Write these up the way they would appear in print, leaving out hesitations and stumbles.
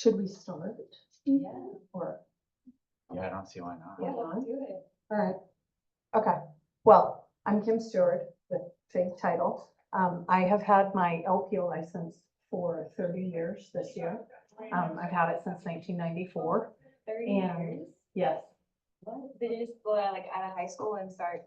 should we start? Yeah. Or, Yeah, I don't see why not. Yeah, let's do it. all right. Okay, well, I'm Kim Stewart, the big title. I have had my LPO license for 30 years this year. I've had it since 1994. 30 And years? yes, What? Did you just go out like out of high school and start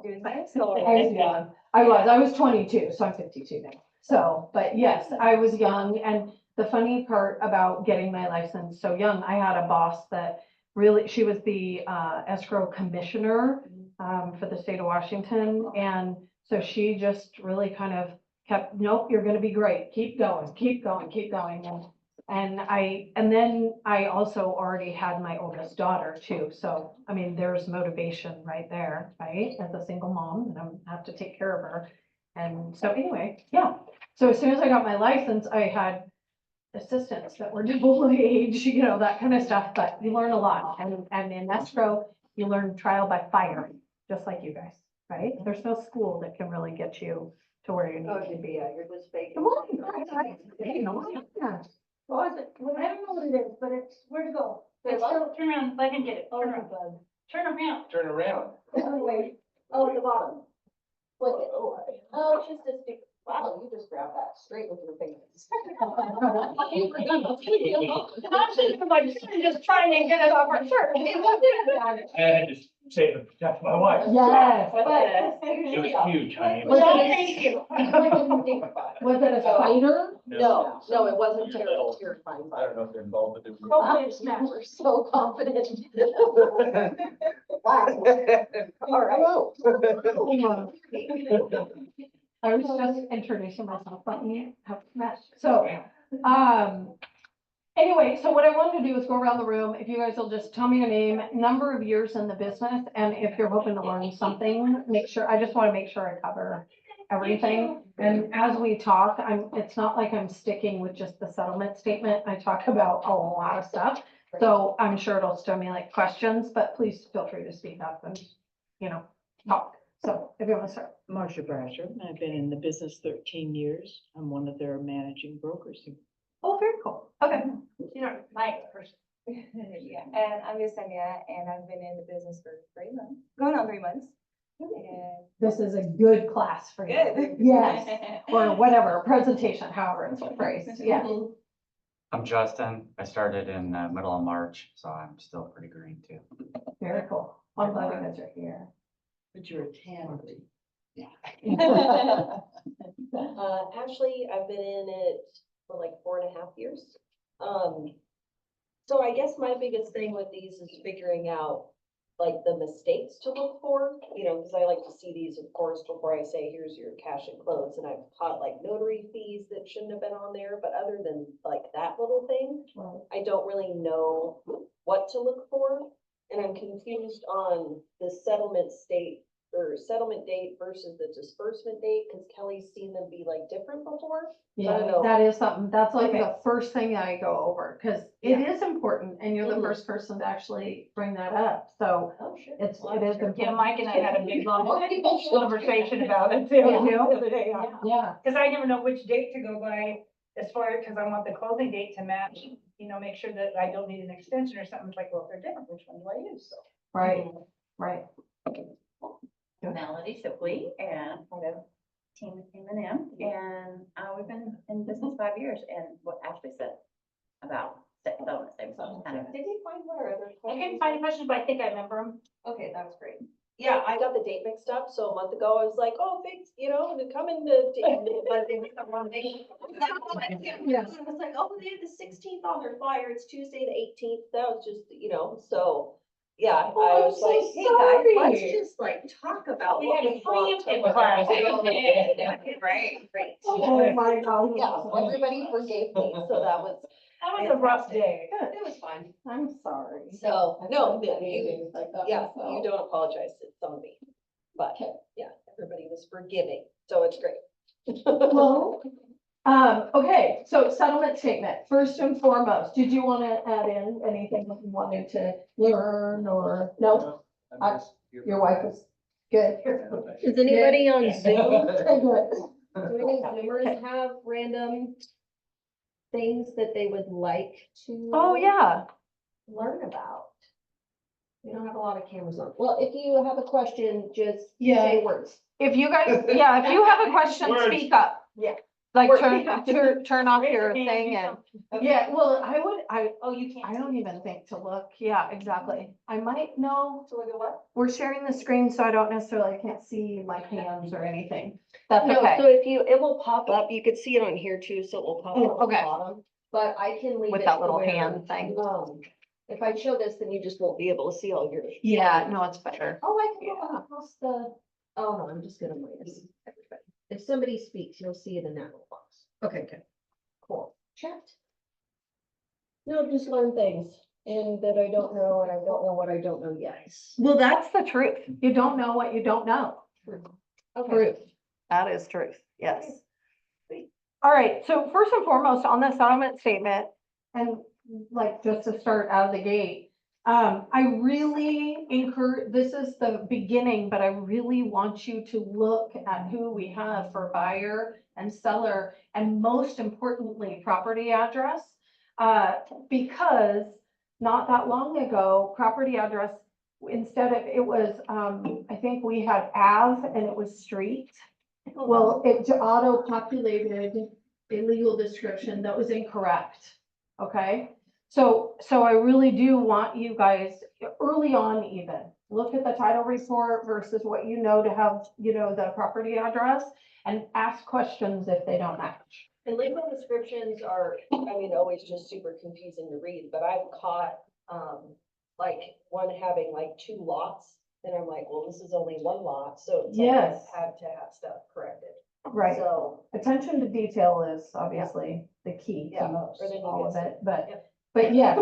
doing this? I was young. I was 22, so I'm 52 now. So, but yes, I was young. And the funny part about getting my license so young, I had a boss that really, she was the escrow commissioner for the state of Washington. And so she just really kind of kept, nope, you're going to be great. Keep going, keep going, keep going. And then I also already had my oldest daughter too. So, I mean, there's motivation right there, right? As a single mom, and I have to take care of her. And so anyway, yeah. So as soon as I got my license, I had assistants that were double the age, you know, that kind of stuff, but you learn a lot. And in escrow, you learn trial by fire, just like you guys, right? There's no school that can really get you to where you need to be. You're just fake. Come on, right? You know, yeah. Well, I don't know what it is, but it's where to go. Wait, It's what? still, turn around, let him get it. Turn around. Turn around. Turn around. Oh, wait. Oh, at the bottom. Look it. Oh, it's just a stick. Wow, you just grabbed that straight with your fingers. I'm just trying to get it off our shirt. I had to say to protect my wife. Yes. It was huge, honey. Was Well, it thank you. Was it a spider? No, it wasn't terrifying. I don't know if they're involved, but Hopefully it's not. We're so confident. Wow. All right. I was just introducing myself, but you have met. So, anyway, so what I wanted to do is go around the room. If you guys will just tell me your name, number of years in the business, and if you're hoping to learn something, make sure, I just want to make sure I cover everything. And as we talk, it's not like I'm sticking with just the settlement statement. I talk about a lot of stuff. So I'm sure it'll stimulate questions, but please feel free to speak up and, you know, talk. So if you want to start. Marcia Brasher, I've been in the business 13 years. I'm one of their managing brokers. Oh, very cool. Okay. You know, my person. Yeah, and I'm Yesenia, and I've been in the business for 3 months, going on 3 months. And This is a good class for you. good. Yes, or whatever, presentation, however it's phrased. Yeah. I'm Justin. I started in middle of March, so I'm still pretty green too. Very cool. I'm glad you guys are here. But you're a tan. Actually, I've been in it for like 4.5 years. So I guess my biggest thing with these is figuring out like the mistakes to look for, you know, because I like to see these, of course, before I say, here's your cash and close. And I've caught like notary fees that shouldn't have been on there, but other than like that little thing, I don't really know what to look for. And I'm confused on the settlement state or settlement date versus the disbursement date, because Kelly's seen them be like different before. I don't Yeah, know. that is something, that's like Okay. the first thing I go over, because it Yeah. is important, and you're the Mhm. first person to actually bring that up, so Oh, sure. it is important. Yeah, Mike and I had a big long conversation about it too. Yeah. The other day, Yeah, Cause I never know which date to go by as far, cause I want the closing date to match, you know, make sure that I don't need an extension or something. It's like, well, if they're different, which one do I use? So. right, right. Melody Shipley and part of Team with M&M, and we've been in business 5 years, and what Ashley said about settlement savings, so kind of. Did you find what are other I couldn't questions? find the questions, but I think I remember them. Okay, that's great. Yeah, I got the date mixed up, so a month ago I was like, oh, thanks, you know, to come in to. Yeah. I was like, oh, they had the 16th on their flyer, it's Tuesday the 18th, that was just, you know, so, yeah, I Oh, I'm was so like, hey guys, let's sorry. just like talk about. We what had a we want to preemptive class. Right, right. Oh, my God. Yeah, everybody forgave me, so that was, That was a rough day. it was fun. I'm sorry. So, no, you, Things like that yeah, myself. you don't apologize, it's on me. But, yeah, everybody was forgiving, so it's great. Well, okay, so settlement statement, first and foremost, did you want to add in anything that you wanted to learn or, no? Your wife is good. Is anybody on Okay, Zoom? good. Do any Zoomers have random things that they would like to. Oh, yeah. Learn about. We don't have a lot of cameras on. Well, if you have a question, just Yeah. say words. If you guys, yeah, if you have a question, Words. speak up. Yeah. Like Words. turn off Raise your your hand, thing do and, something. yeah, well, Oh, you can't. I don't even think to look. Yeah, exactly. I might know. To look at what? We're sharing the screen, so I don't necessarily can't see my hands or anything. That's No, so okay. if you, it will pop up. You could see it on here too, so it will pop Oh, up at the okay. bottom. But I can leave With it that to little where, hand thing. If I show this, then you just won't be able to see all yours. Yeah, no, it's better. Oh, I can go across the, oh no, I'm just gonna minus everybody. If somebody speaks, you'll see it in that little box. Okay, good. Cool. Chat. No, just learn things and that I don't know, and I don't know what I don't know yet. Well, that's the truth. You don't know what you don't know. Okay. Truth. That is truth. Yes. All right. So first and foremost, on the settlement statement, and like just to start out of the gate, I really encourage, this is the beginning, but I really want you to look at who we have for buyer and seller, and most importantly, property address. Because not that long ago, property address, instead of, it was, I think we had Ave and it was street. Well, it auto-populated a legal description that was incorrect, okay? So I really do want you guys, early on even, look at the title report versus what you know to have, the property address, and ask questions if they don't match. And legal descriptions are, I mean, always just super confusing to read, but I've caught, like, one having like 2 lots. And I'm like, well, this is only 1 lot, so it's like, Yes. I've had to have stuff corrected. Right. So, Attention to detail is obviously the key Yeah, to most, or then you all get of it, but, Yep. but yes,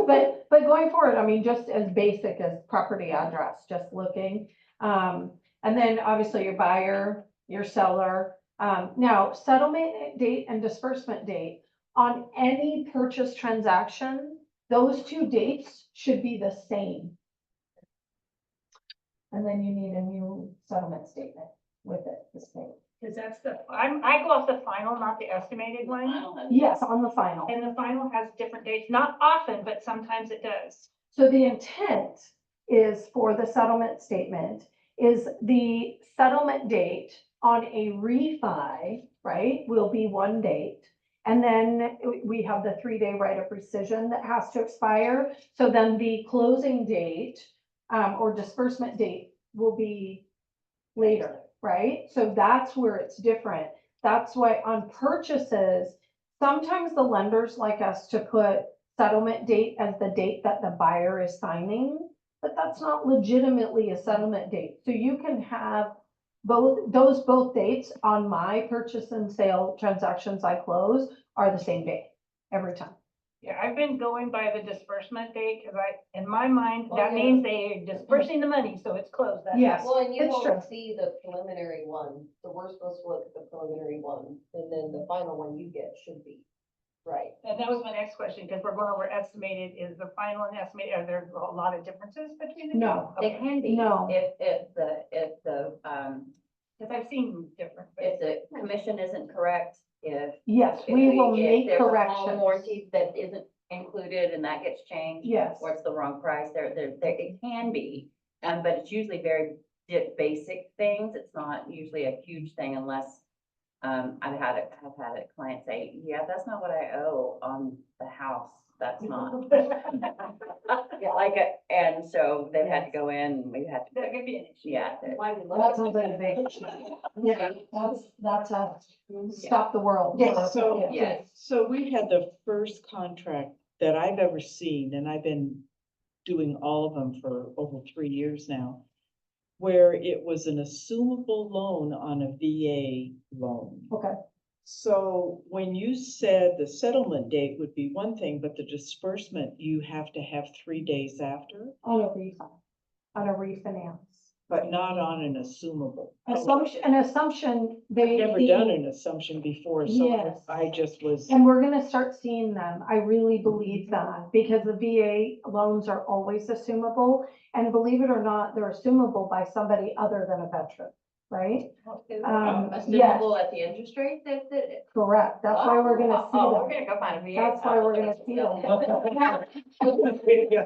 but going forward, I mean, just as basic as property address, just looking. And then obviously your buyer, your seller, now settlement date and disbursement date on any purchase transaction, those 2 dates should be the same. And then you need a new settlement statement with it, the same. Cause that's I go off the final, not the estimated one. Yes, on the final. And the final has different dates, not often, but sometimes it does. So the intent is for the settlement statement is the settlement date on a refi, right, will be 1 date. And then we have the 3-day right of rescission that has to expire. So then the closing date, or disbursement date will be later, right? So that's where it's different. That's why on purchases, sometimes the lenders like us to put settlement date as the date that the buyer is signing, but that's not legitimately a settlement date. So you can have both dates on my purchase and sale transactions I close are the same day every time. Yeah, I've been going by the disbursement date, cause in my mind, Oh, that yeah. means they're dispersing the money, so it's closed. That's- Yes. well, and you It's won't true. see the preliminary one, so we're supposed to look at the preliminary one, and then the final one you get should be, right? And that was my next question, because we're going over estimated, is the final and estimated, are there a lot of differences between the two? No. They Okay. can be. No. If the, Cause I've seen different. but- if the commission isn't correct, if. Yes, if we will if make there's a home corrections. Warranty that isn't included and that gets changed. Yes. Or it's the wrong price, it can be, but it's usually very basic things. It's not usually a huge thing unless, I've had a client say, yeah, that's not what I owe on the house. That's not. Yeah, and so they've had to go in and we've had to, That could be an issue. yeah. That sounds like a big issue. Yeah, that's a stop the world. Yeah, so, Yes. so we had the first contract that I've ever seen, and I've been doing all of them for over 3 years now, where it was an assumable loan on a VA loan. Okay. So when you said the settlement date would be one thing, but the disbursement you have to have 3 days after, On a refinance. but not on an assumable. An assumption, they. Never done an assumption before, so Yes. I just was. And we're gonna start seeing them. I really believe that, because the VA loans are always assumable. And believe it or not, they're assumable by somebody other than a veteran. right? Yes, Assumable at the interest rate that. correct. That's why we're gonna see Oh, we're them. gonna go find a VA. That's why we're gonna see them.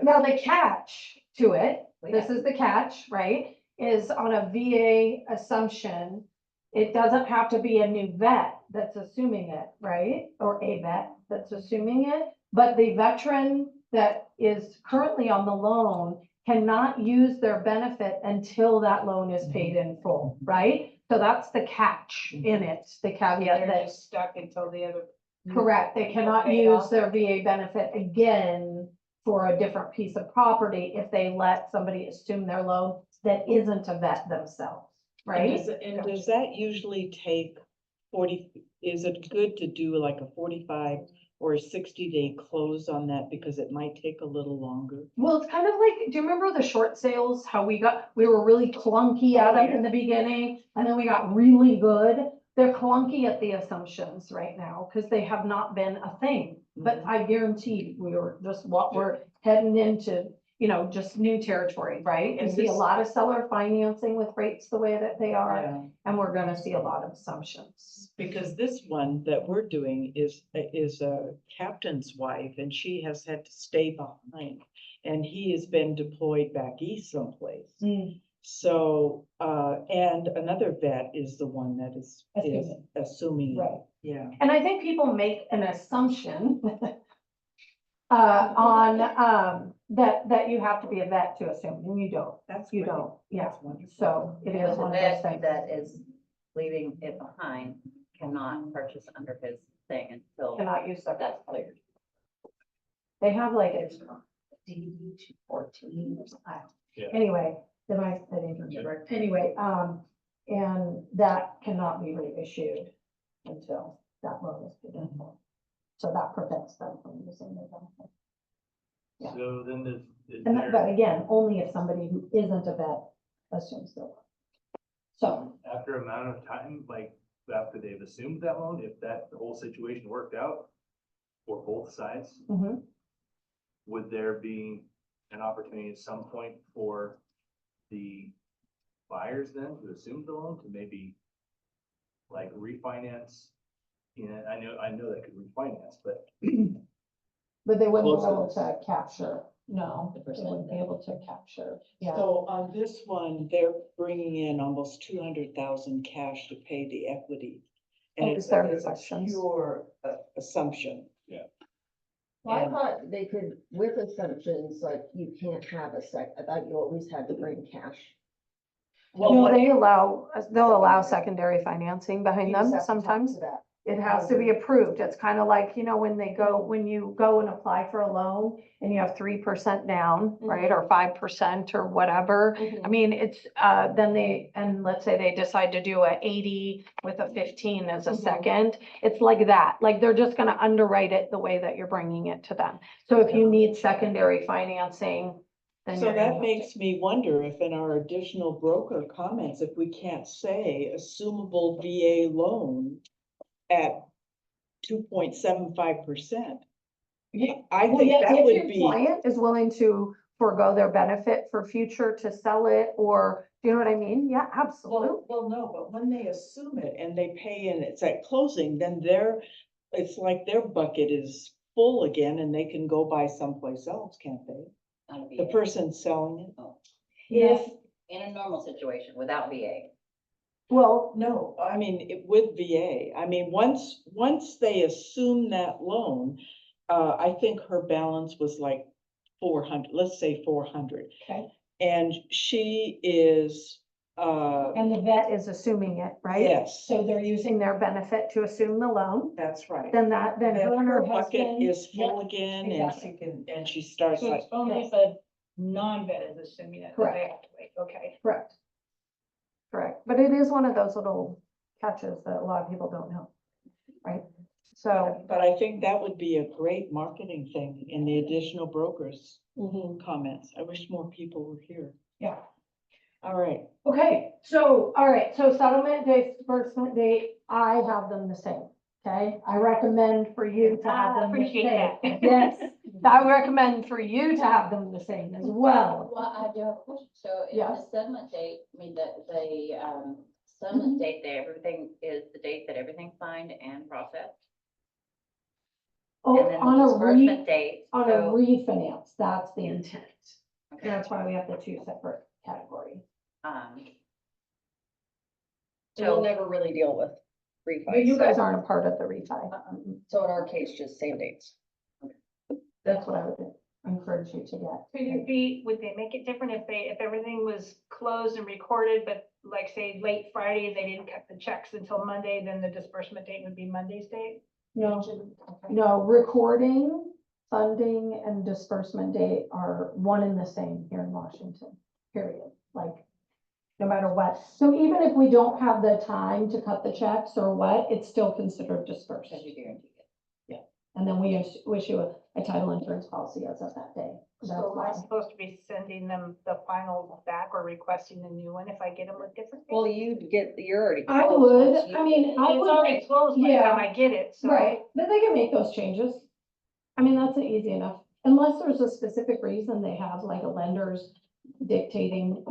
Now, the catch to it, this is the catch, right, is on a VA assumption, it doesn't have to be a new vet that's assuming it, right? Or a vet that's assuming it, but the veteran that is currently on the loan cannot use their benefit until that loan is paid in full, right? So that's the catch in it, the caveat They're that, just stuck until the other. correct, they cannot Pay it use off. their VA benefit again for a different piece of property if they let somebody assume their loan that isn't a vet themselves, right? And does that usually take 40, is it good to do like a 45 or a 60-day close on that because it might take a little longer? Well, it's kind of like, do you remember the short sales, how we were really clunky at it in the beginning, and then we got really good? They're clunky at the assumptions right now, because they have not been a thing. But I guarantee we're heading into, just new territory, right? And Is see a this- lot of seller financing with rates the way that they are, Yeah. and we're gonna see a lot of assumptions. Because this one that we're doing is a captain's wife and she has had to stay behind. And he has been deployed back east someplace. So, and another vet is the one that is assuming. Right. Yeah. And I think people make an assumption that you have to be a vet to assume, and you don't. You great. don't, yeah. That's wonderful. So it is The one of those vet things. that is leaving it behind cannot purchase under his thing until Cannot use their that's vet. cleared. They have like it's DD 214 or something. Yeah. Anyway, I didn't remember. Anyway, and that cannot be reissued until that loan is paid in full. So that prevents them from using their benefit. Yeah. So then is And there, but again, only if somebody who isn't a vet assumes their loan. So, after amount of time, like after they've assumed that loan, if that the whole situation worked out for both sides, mhm. would there be an opportunity at some point for the buyers then who assumed the loan to maybe like refinance? I know that could refinance, but But they wouldn't be Close able enough. to capture, no, they wouldn't be able to capture, yeah. So on this one, they're bringing in almost 200,000 cash to pay the equity. And Oh, it's is there any it's a questions? pure assumption. Well, I And- thought they could, with assumptions, like you can't have I thought you always had to bring cash. No, they'll allow secondary financing behind You just them have to talk sometimes. to that. It has to be approved. It's kind of like, when you go and apply for a loan and you have 3% down, right, or 5% or whatever. I mean, it's, and let's say they decide to do a 80 with a 15 as a second. It's like that, like they're just gonna underwrite it the way that you're bringing it to them. So if you need secondary financing, then So you're gonna that have makes me wonder if in our additional broker comments, if we can't say assumable VA loan at 2.75%. Yeah. I Well, think yeah, that if would your be, client is willing to forego their benefit for future to sell it, or, do you know what I mean? Yeah, absolutely. well, no, but when they assume it and they pay and it's at closing, then it's like their bucket is full again and they can go buy someplace else, can't they? Not a The VA. person selling it. If, In a normal situation without VA. well, No, I mean, with VA, I mean, once they assume that loan, I think her balance was like 400, let's say 400. Okay. And she is, and the vet is assuming it, right? yes, So they're using their benefit to assume the loan, that's right. then her and her Her bucket husband. is full again and she exactly. can, and she starts So like, it's only if a non-vet is assuming that they Correct. have to wait, okay. Correct. Correct, but it is one of those little catches that a lot of people don't know, right? So. but I think that would be a great marketing thing in the additional brokers comments. I wish more people were here. Yeah. All right. Okay, so, all right, so settlement date, disbursement date, I have them the same, okay? I recommend for you to have them the Appreciate same. that. Yes, I recommend for you to have them the same as well. Well, I do have a question. So in Yes. the settlement date, I mean, the Settlement date, that everything is the date that everything's signed and processed. Oh, And then on the a disbursement date, on a so, refinance, that's the intent. okay, That's why we have the two separate categories. So we'll so, never really deal with But you refis. guys aren't a part of the refi. So in our case, just same dates. That's what I would encourage you to get. Could it be, would they make it different if everything was closed and recorded, but like say late Friday, and they didn't cut the checks until Monday, then the disbursement date would be Monday's date? No, no, recording, funding and disbursement date are one and the same here in Washington, period. Like, no matter what. So even if we don't have the time to cut the checks or what, it's still considered dispersed. because you guarantee it. And then we issue a title insurance policy as of that day. That's So am I why. supposed to be sending them the final back or requesting a new one if I get them with different? Well, dates? you're already. I closed would, once you- I mean, I It's would. already closed by the Yeah. time I get it, so. Right, but they can make those changes. I mean, that's easy enough, unless there's a specific reason they have, like a lender's dictating,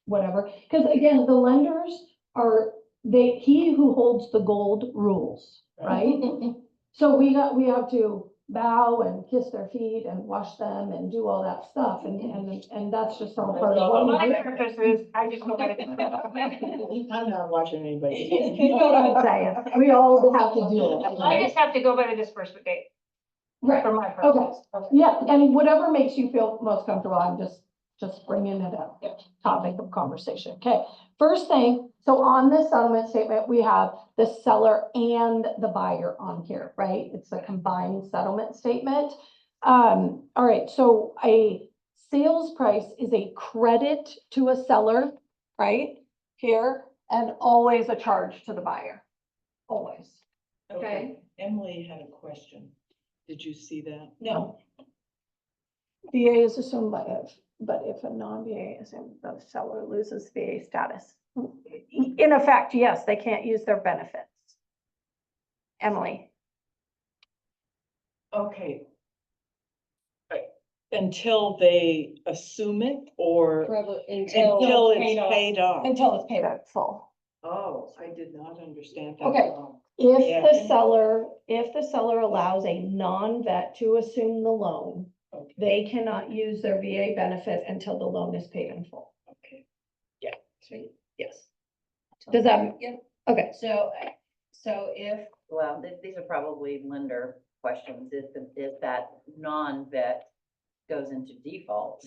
whatever. Because again, the lenders are, he who holds the gold rules, right? So we have to bow and kiss their feet and wash them and do all that stuff, and that's just all part of what My we do. purpose is, I just want to. I'm not watching anybody. You know what I'm saying? We all have to do it. I right? just have to go by the disbursement date Right. for my purpose. Yeah, and whatever makes you feel most comfortable, I'm just bringing it up, topic of conversation. Okay, first thing, so on this settlement statement, we have the seller and the buyer on here, right? It's a combined settlement statement. All right, so a sales price is a credit to a seller, right? Here, and always a charge to the buyer, always. Okay. Emily had a question. Did you see that? No. VA is assumed by but if a non-VA is assumed, the seller loses VA status. In effect, yes, they can't use their benefits. Emily, Okay. Until they assume it or Forever until it's paid off. paid off? until it's paid out full. Oh, I did not understand that. Okay. at all. If Yeah. if the seller allows a non-vet to assume the loan, Okay, they cannot use their VA benefit until the loan is paid in full. okay. Yes. Does that, Yeah. okay. So if, Well, these are probably lender questions, if that non-vet goes into default.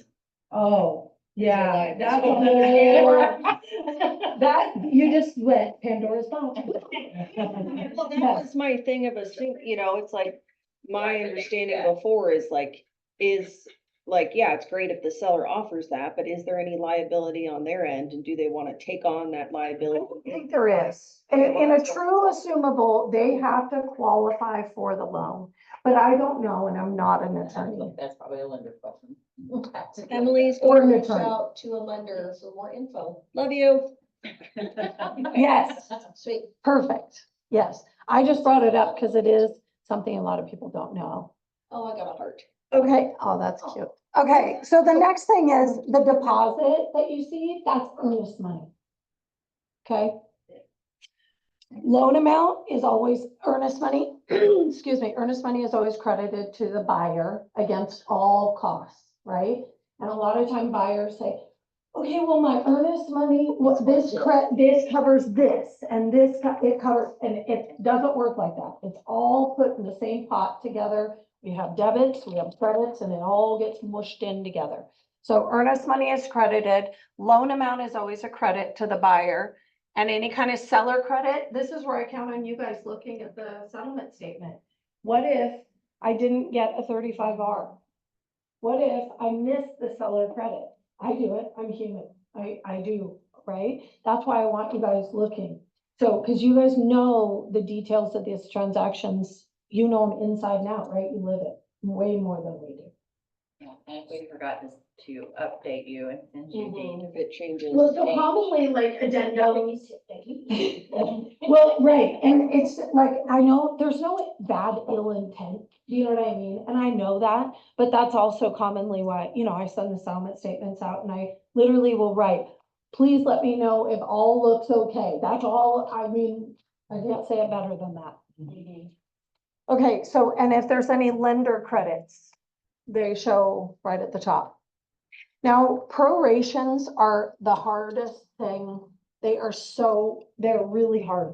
Oh, yeah, Is that's it a like- whole, that, you just went Pandora's box. Well, that Yes. was my thing of assuming, it's like, my understanding before is like, yeah, it's great if the seller offers that, but is there any liability on their end? And do they want to take on that I liability? don't think there is. In a true assumable, they have to qualify for the loan, but I don't know, and I'm not an attorney. That's probably a lender question. Emily's Or going an to reach attorney. out to a lender for more info. Love you. Yes, Sweet. perfect. Yes, I just brought it up because it is something a lot of people don't know. Oh, I got a heart. Okay, oh, that's cute. Okay, so the next thing is the deposit that you see, that's earnest money. Okay? Loan amount is always earnest money, excuse me, earnest money is always credited to the buyer against all costs, right? And a lot of time buyers say, okay, well, my earnest money, this covers this, and it covers, and it doesn't work like that. It's all put in the same pot together. We have debits, we have credits, and it all gets mushed in together. So earnest money is credited, loan amount is always a credit to the buyer. And any kind of seller credit, this is where I count on you guys looking at the settlement statement. What if I didn't get a 35R? What if I missed the seller credit? I do it, I'm human, I do, right? That's why I want you guys looking. So, because you guys know the details of these transactions, you know them inside and out, right? You live it way more than we do. Yeah, and if we forgot to update you and send you If it changes. Well, so commonly like addendums. Well, right, and it's like, I know there's no bad ill intent, you know what I mean? And I know that, but that's also commonly why, I send the settlement statements out and I literally will write, please let me know if all looks okay. That's all, I mean, I can't say it better than that. Okay, so, and if there's any lender credits, they show right at the top. Now, prorations are the hardest thing. They're really hard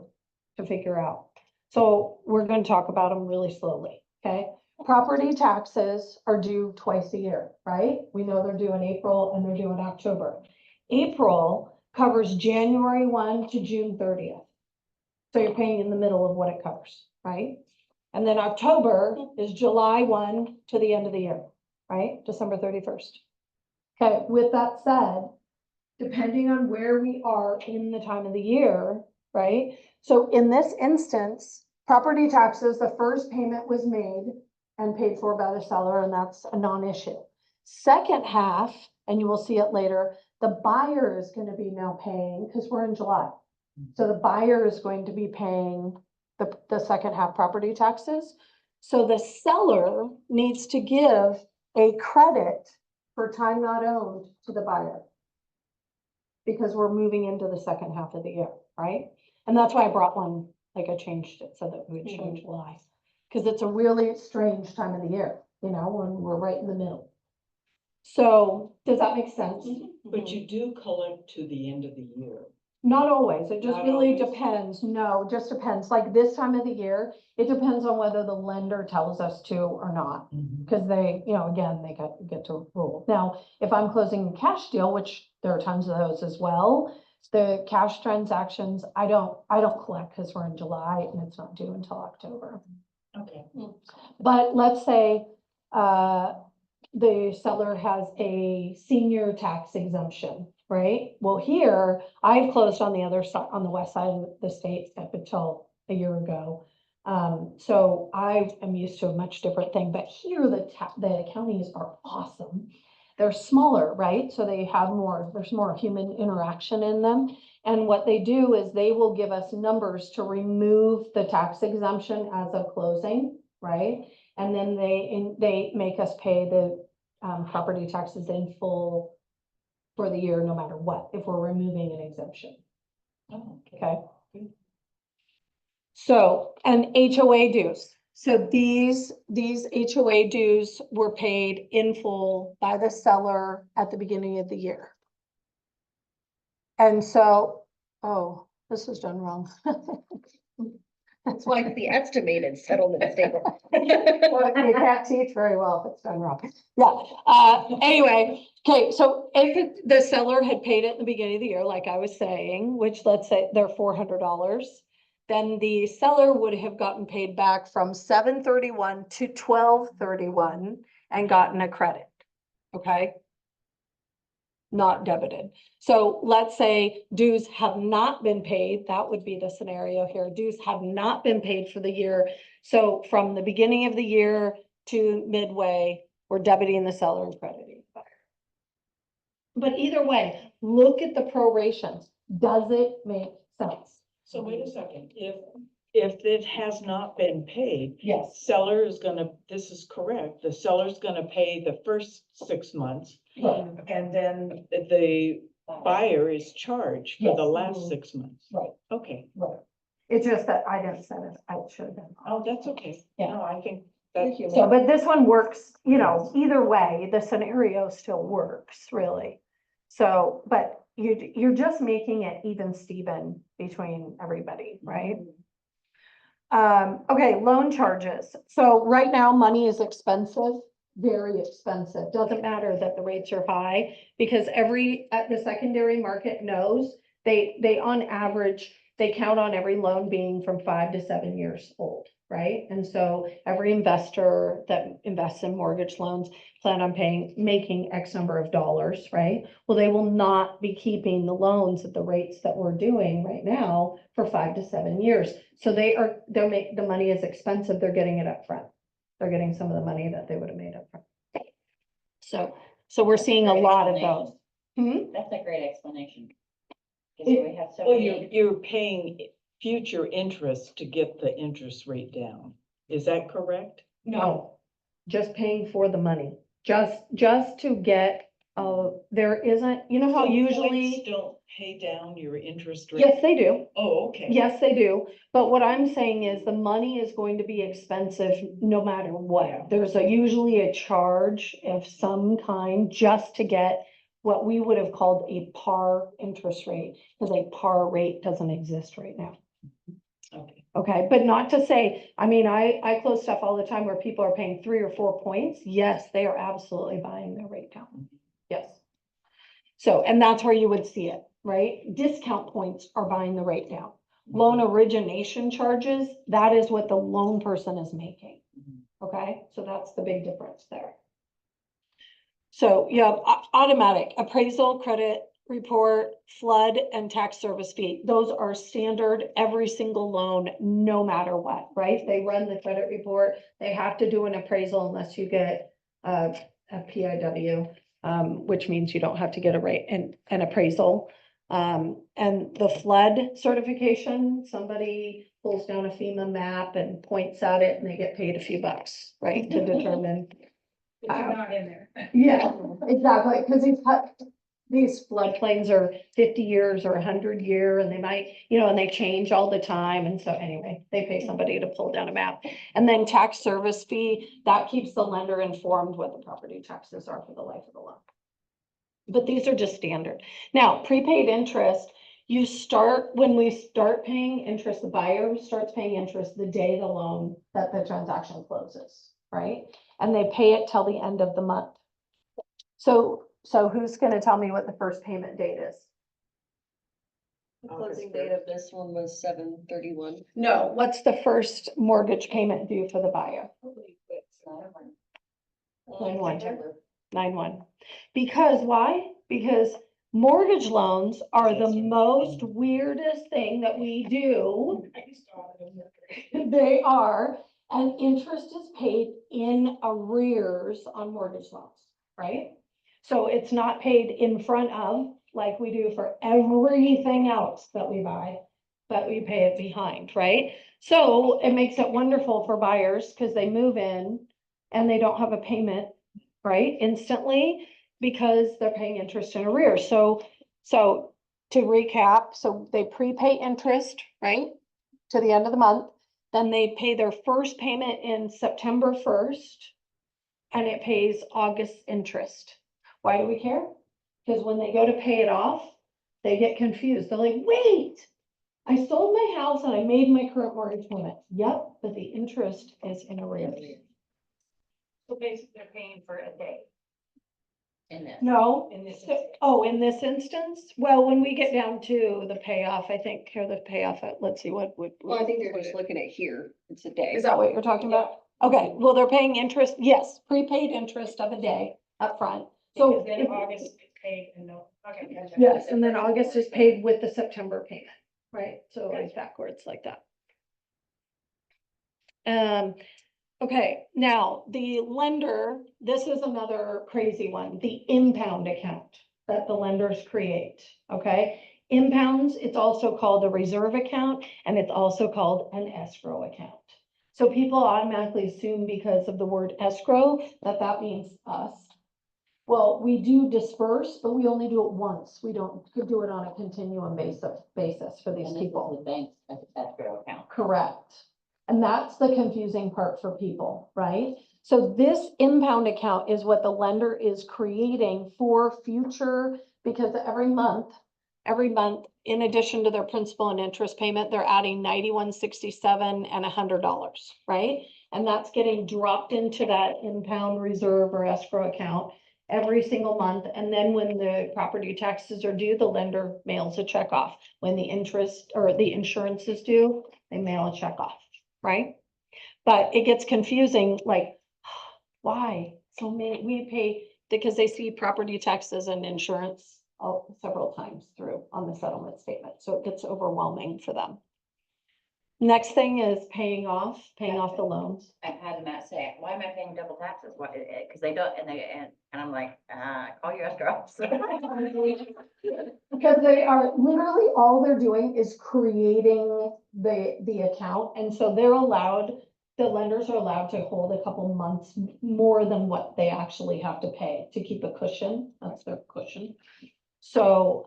to figure out. So we're gonna talk about them really slowly, okay? Property taxes are due twice a year, right? We know they're due in April and they're due in October. April covers January 1 to June 30th. So you're paying in the middle of what it covers, right? And then October is July 1 to the end of the year, right? December 31st. Okay, with that said, depending on where we are in the time of the year, right? So in this instance, property taxes, the first payment was made and paid for by the seller, and that's a non-issue. Second half, and you will see it later, the buyer is going to be now paying, because we're in July. So the buyer is going to be paying the second half property taxes. So the seller needs to give a credit for time not owned to the buyer. Because we're moving into the second half of the year, right? And that's why I brought one, like I changed it so that it would show July. Because it's a really strange time of the year, you know, when we're right in the middle. So, does that make sense? But you do collect to the end of the year. Not always, it just Not really always? depends. No, just depends. Like this time of the year, it depends on whether the lender tells us to or not. Because they, you know, again, they get to rule. Now, if I'm closing a cash deal, which there are tons of those as well, the cash transactions, I don't collect because we're in July and it's not due until October. Okay. But let's say, the seller has a senior tax exemption, right? Well, here, I've closed on the other side, on the west side of the state up until a year ago. So I am used to a much different thing, but here the counties are awesome. They're smaller, right? So they have there's more human interaction in them. And what they do is they will give us numbers to remove the tax exemption as of closing, right? And then they make us pay the property taxes in full for the year, no matter what, if we're removing an exemption. Oh, Okay. So, and HOA dues. So these HOA dues were paid in full by the seller at the beginning of the year. And so, oh, this was done wrong. It's like the estimated settlement statement. Well, you can't teach very well if it's done wrong. Yeah, anyway, okay, so if the seller had paid it at the beginning of the year, like I was saying, which let's say they're $400, then the seller would have gotten paid back from 7/31 to 12/31 and gotten a credit, okay? Not debited. So let's say dues have not been paid. That would be the scenario here. Dues have not been paid for the year. So from the beginning of the year to midway, we're debiting the seller and crediting the buyer. But either way, look at the prorations. Does it make sense? So wait a second, if it has not been paid, Yes. seller is gonna, this is correct, the seller's gonna pay the first 6 months. Right. And then the buyer is charged for the Yes. last 6 months. Right. Okay, Right. It's just that I didn't send it. I should have been. oh, that's okay. Yeah. No, I think that's. So, but this one works, you know, either way, the scenario still works, really. So, but you're just making it even Steven between everybody, right? Okay, loan charges. So right now, money is expensive, very expensive. Doesn't matter that the rates are high, because the secondary market knows, they on average, they count on every loan being from 5 to 7 years old, right? And so every investor that invests in mortgage loans plan on making X number of dollars, right? Well, they will not be keeping the loans at the rates that we're doing right now for 5 to 7 years. So the money is expensive, they're getting it up front. They're getting some of the money that they would have made up front. So we're seeing a lot of those. That's a great explanation. It- Because we have so Well, many. you're paying future interest to get the interest rate down. Is that correct? No, just paying for the money, just to get There isn't, you know how So usually, points don't pay down your interest rate? yes, they do. Oh, okay. Yes, they do. But what I'm saying is the money is going to be expensive no matter Yeah. what. There's usually a charge of some kind just to get what we would have called a par interest rate, because a par rate doesn't exist right now. Okay. Okay, but not to say, I mean, I close stuff all the time where people are paying 3 or 4 points. Yes, they are absolutely buying their rate down. Yes. So, and that's where you would see it, right? Discount points are buying the rate down. Loan origination charges, that is what the loan person is making. Okay, so that's the big difference there. So you have automatic appraisal, credit report, flood, and tax service fee. Those are standard every single loan, no matter what, right? They run the credit report. They have to do an appraisal unless you get a PIW, which means you don't have to get a rate and an appraisal. And the flood certification, somebody pulls down a FEMA map and points at it and they get paid a few bucks, right, to determine. It's not in there. Yeah, exactly, because these floodplains are 50 years or 100-year, and they might, you know, and they change all the time, and so anyway, they pay somebody to pull down a map. And then tax service fee, that keeps the lender informed what the property taxes are for the life of the loan. But these are just standard. Now, prepaid interest, when we start paying interest, the buyer starts paying interest the day that the transaction closes, right? And they pay it till the end of the month. So who's gonna tell me what the first payment date is? The closing date of this one was 7/31. No, what's the first mortgage payment due for the buyer? 9/1. September. 9/1. Because why? Because mortgage loans are the most weirdest thing that we do. They are, and interest is paid in arrears on mortgage loans, right? So it's not paid in front of, like we do for everything else that we buy, but we pay it behind, right? So it makes it wonderful for buyers because they move in and they don't have a payment, right, instantly, because they're paying interest in arrears. So to recap, so they prepay interest, right, to the end of the month. Then they pay their first payment in September 1st, and it pays August interest. Why do we care? Because when they go to pay it off, they get confused. They're like, wait, I sold my house and I made my current mortgage payment. Yep, but the interest is in arrears. So basically they're paying for a day. In this. No, In this so- instance. oh, in this instance, well, when we get down to the payoff, I think, here, the payoff, let's see, what would. Well, I think they're just looking at here. It's a day. Is that what you're talking about? Okay, well, they're paying interest, yes, prepaid interest of a day upfront. So, Because then August is paid and no, okay. gotcha. yes, and then August is paid with the September payment, right? So it's backwards like that. Okay, now the lender, this is another crazy one, the impound account that the lenders create, okay? Impounds, it's also called a reserve account, and it's also called an escrow account. So people automatically assume because of the word escrow that means us. Well, we do disperse, but we only do it once. We don't do it on a continuum basis for these And this is people. the bank's escrow account. Correct. And that's the confusing part for people, right? So this impound account is what the lender is creating for future, because every month, in addition to their principal and interest payment, they're adding $91.67 and $100, right? And that's getting dropped into that impound reserve or escrow account every single month. And then when the property taxes are due, the lender mails a check off. When the interest or the insurance is due, they mail a check off, right? But it gets confusing, like, why? So many, we pay, because they see property taxes and insurance several times through on the settlement statement. So it gets overwhelming for them. Next thing is paying off the loans. I've had Matt say, why am I paying double taxes? Why, because they don't, and I'm like, call your escrow officer. Because they are literally, all they're doing is creating the account. And so they're allowed the lenders are allowed to hold a couple months more than what they actually have to pay to keep a cushion. That's their cushion. So,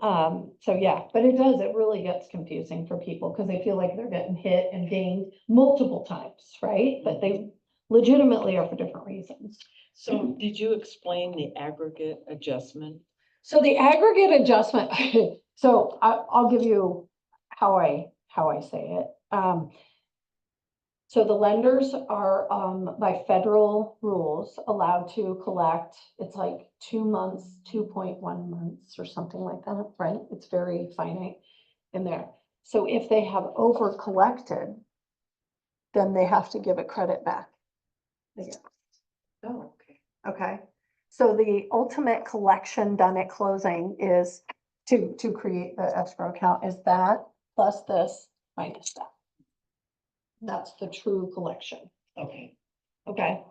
yeah, but it really gets confusing for people because they feel like they're getting hit and dinged multiple times, right? But they legitimately are for different reasons. So did you explain the aggregate adjustment? So the aggregate adjustment, so I'll give you how I say it. So the lenders are, by federal rules, allowed to collect, it's like 2 months, 2.1 months or something like that, right? It's very finite in there. So if they have over collected, then they have to give a credit back. Oh, okay. Okay, so the ultimate collection done at closing is to create the escrow account is that plus this minus that. That's the true collection, Okay. okay?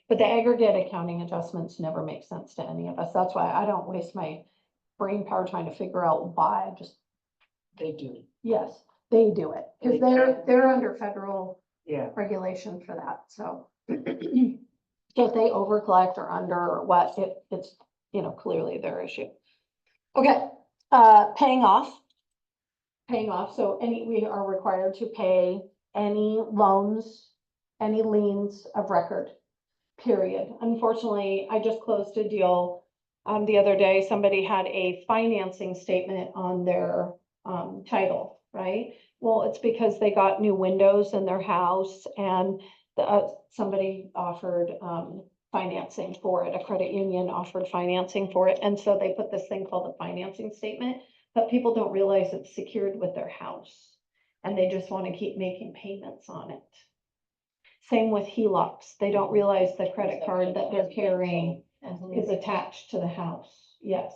But the aggregate accounting adjustments never make sense to any of us. That's why I don't waste my brain power trying to figure out why. I just, They do. yes, they do it. Because they're under federal Yeah. regulation for that, so. So if they over collect or under or what, it's, clearly their issue. Okay, paying off. Paying off, so we are required to pay any loans, any liens of record, period. Unfortunately, I just closed a deal, the other day, somebody had a financing statement on their, title, right? Well, it's because they got new windows in their house and somebody offered, financing for it, a credit union offered financing for it, and so they put this thing called the financing statement, but people don't realize it's secured with their house, and they just want to keep making payments on it. Same with HELOCs, they don't realize the credit card that they're carrying is attached to the house, yes.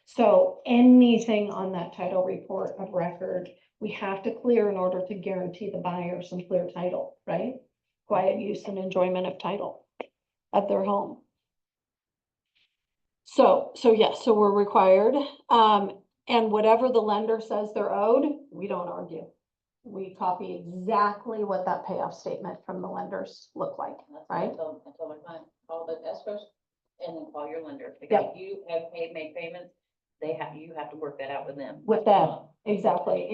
So anything on that title report of record, we have to clear in order to guarantee the buyer some clear title, right? Quiet use and enjoyment of title of their home. So yes, so we're required, and whatever the lender says they're owed, we don't argue. We copy exactly what that payoff statement from the lenders look like, right? I told my client, call the escrows and then call your lender. Because Yep. if you have made payments, you have to work that out with them. With them, exactly,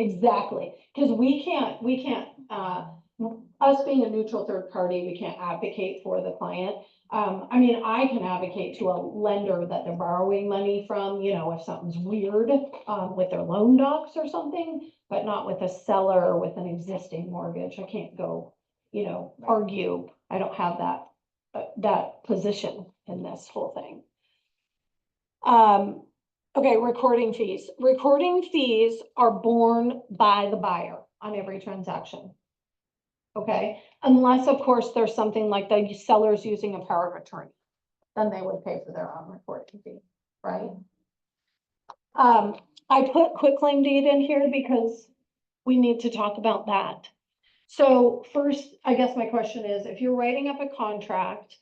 because we can't, us being a neutral third party, we can't advocate for the client. I mean, I can advocate to a lender that they're borrowing money from, if something's weird, with their loan docs or something, but not with a seller with an existing mortgage. I can't go, argue. I don't have that position in this whole thing. Okay, recording fees. Recording fees are borne by the buyer on every transaction. Okay, unless of course there's something like the seller's using a power of attorney, then they would pay for their own recording fee, right? I put quitclaim deed in here because we need to talk about that. So first, I guess my question is, if you're writing up a contract,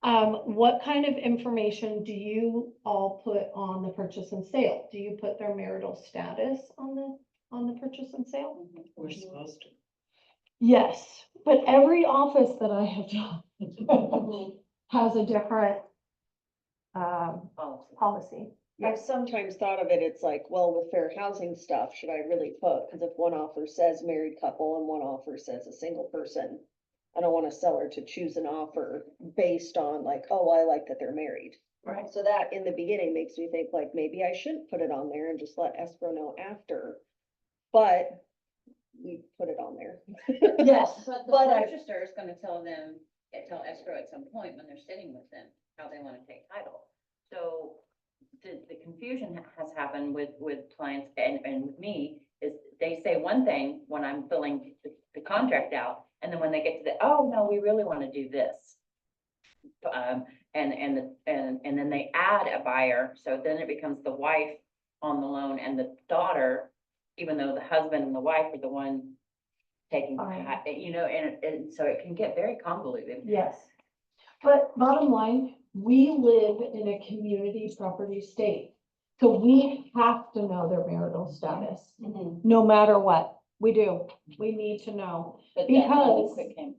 what kind of information do you all put on the purchase and sale? Do you put their marital status on the purchase and sale? We're supposed to. Yes, but every office that I have done has a different policy. I've sometimes thought of it, it's like, well, with fair housing stuff, should I really put, because if one offer says married couple and one offer says a single person, I don't want a seller to choose an offer based on like, oh, I like that they're married. Right. So that in the beginning makes me think like, maybe I shouldn't put it on there and just let escrow know after. But we put it on there. Yes, But the But I- purchaser is gonna tell escrow at some point when they're sitting with them, how they wanna take title. So the confusion has happened with clients and with me, is they say one thing when I'm filling the contract out, and then when they get to oh, no, we really wanna do this. And then they add a buyer, so then it becomes the wife on the loan and the daughter, even though the husband and the wife are the one taking, Fine. and so it can get very convoluted. yes. But bottom line, we live in a community property state. So we have to know their marital status, no matter what. We do. We need to know. But that's when the Because- quitclaim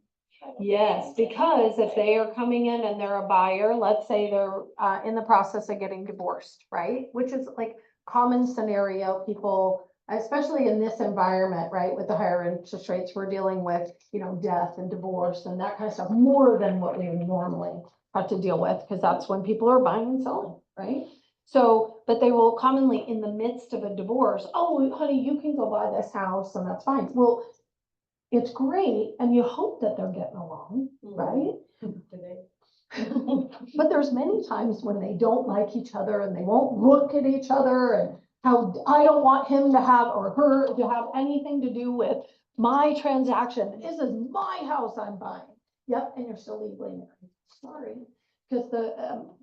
Yes, because if they are coming in and they're a buyer, let's say they're in the process of getting divorced, right? Which is like common scenario, people, especially in this environment, right, with the higher interest rates, we're dealing with, death and divorce and that kind of stuff, more than what we would normally have to deal with, because that's when people are buying and selling, right? So, but they will commonly, in the midst of a divorce, oh, honey, you can go buy this house and that's fine. Well, it's great, and you hope that they're getting along, right? But there's many times when they don't like each other and they won't look at each other, and how I don't want him to have, or her to have anything to do with my transaction. This is my house I'm buying. Yep, and you're still legally married. Sorry, because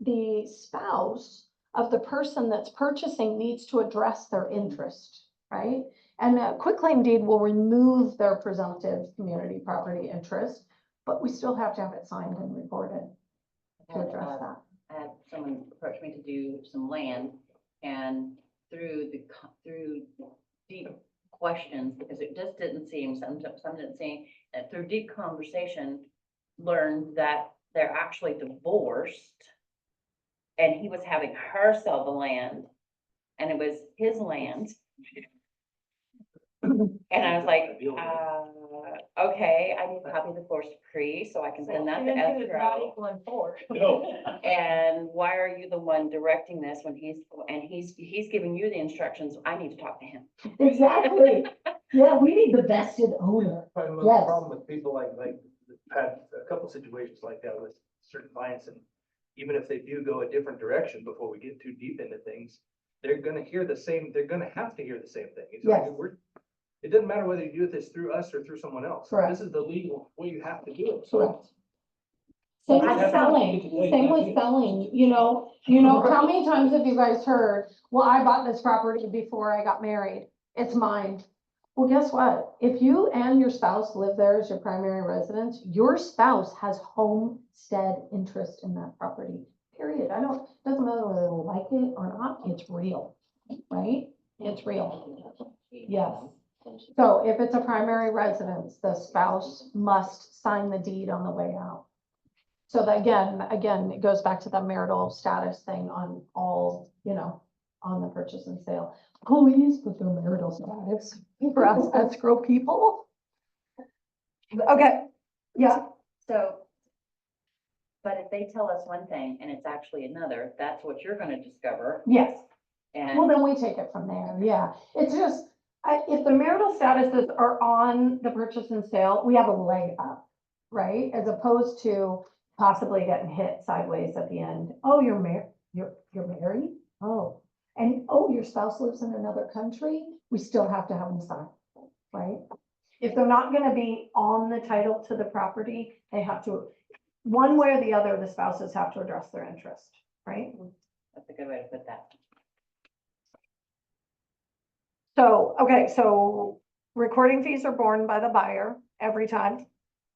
the spouse of the person that's purchasing needs to address their interest, right? And a quitclaim deed will remove their presumptive community property interest, but we still have to have it signed and recorded to address that. I had someone approach me to do some land, and through deep questions, because it just didn't seem, some didn't seem, through deep conversation, learned that they're actually divorced, and he was having her sell the land, and it was his land. And I was like, okay, I need a copy of the divorce decree, so I can send that to Two is not escrow. equaling 4. And why are you the one directing this when he's giving you the instructions? I need to talk to him. Exactly. Yeah, we need the vested owner. Probably the Yes. most problem with people like, had a couple situations like that with certain clients, and even if they do go a different direction before we get too deep into things, they're gonna have to hear the same thing. It's like, Yes. it doesn't matter whether you do this through us or through someone else. Correct. This is the legal way you have to do it. Correct. Same with selling, you know, how many times have you guys heard, well, I bought this property before I got married, it's mine. Well, guess what? If you and your spouse live there as your primary residence, your spouse has homestead interest in that property, period. Doesn't matter whether they like it or not, it's real, right? It's real. Yes. So if it's a primary residence, the spouse must sign the deed on the way out. So that again, it goes back to the marital status thing on all, on the purchase and sale. Please put their marital status for us escrow people. Okay, yeah, So, but if they tell us one thing and it's actually another, that's what you're gonna discover. yes. Well, And then we take it from there, yeah. It's just, if the marital statuses are on the purchase and sale, we have a leg up, right? As opposed to possibly getting hit sideways at the end. Oh, you're married? You're married? Oh, and oh, your spouse lives in another country? We still have to have them sign, right? If they're not gonna be on the title to the property, they have to, one way or the other, the spouses have to address their interest, right? that's a good way to put that. So, okay, so recording fees are borne by the buyer every time,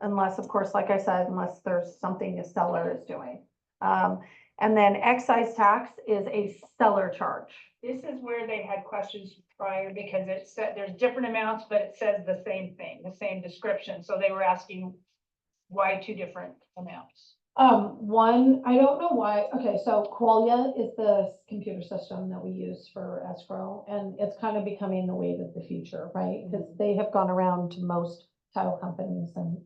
unless, of course, like I said, unless there's something the seller is doing. And then excise tax is a seller charge. This is where they had questions prior because it said there's different amounts, but it says the same thing, the same description. So they were asking why 2 different amounts. One, I don't know why, okay, so Qualia is the computer system that we use for escrow, and it's kind of becoming the wave of the future, right? Because they have gone around to most title companies and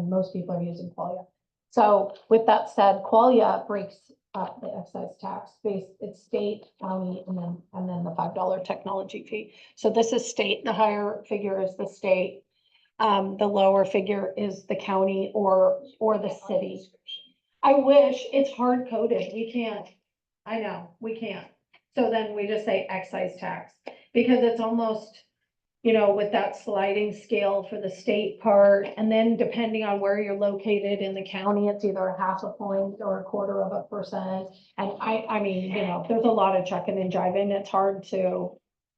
most people are using Qualia. So with that said, Qualia breaks up the excise tax base, it's state, county, and then the $5 technology fee. So this is state, the higher figure is the state. The lower figure is the county or the city. I wish, it's hard coded, we can't, I know, we can't. So then we just say excise tax, because it's almost, with that sliding scale for the state part, and then depending on where you're located in the county, it's either a 0.5 point or 1/4%. And I mean, there's a lot of checking and jiving, it's hard to.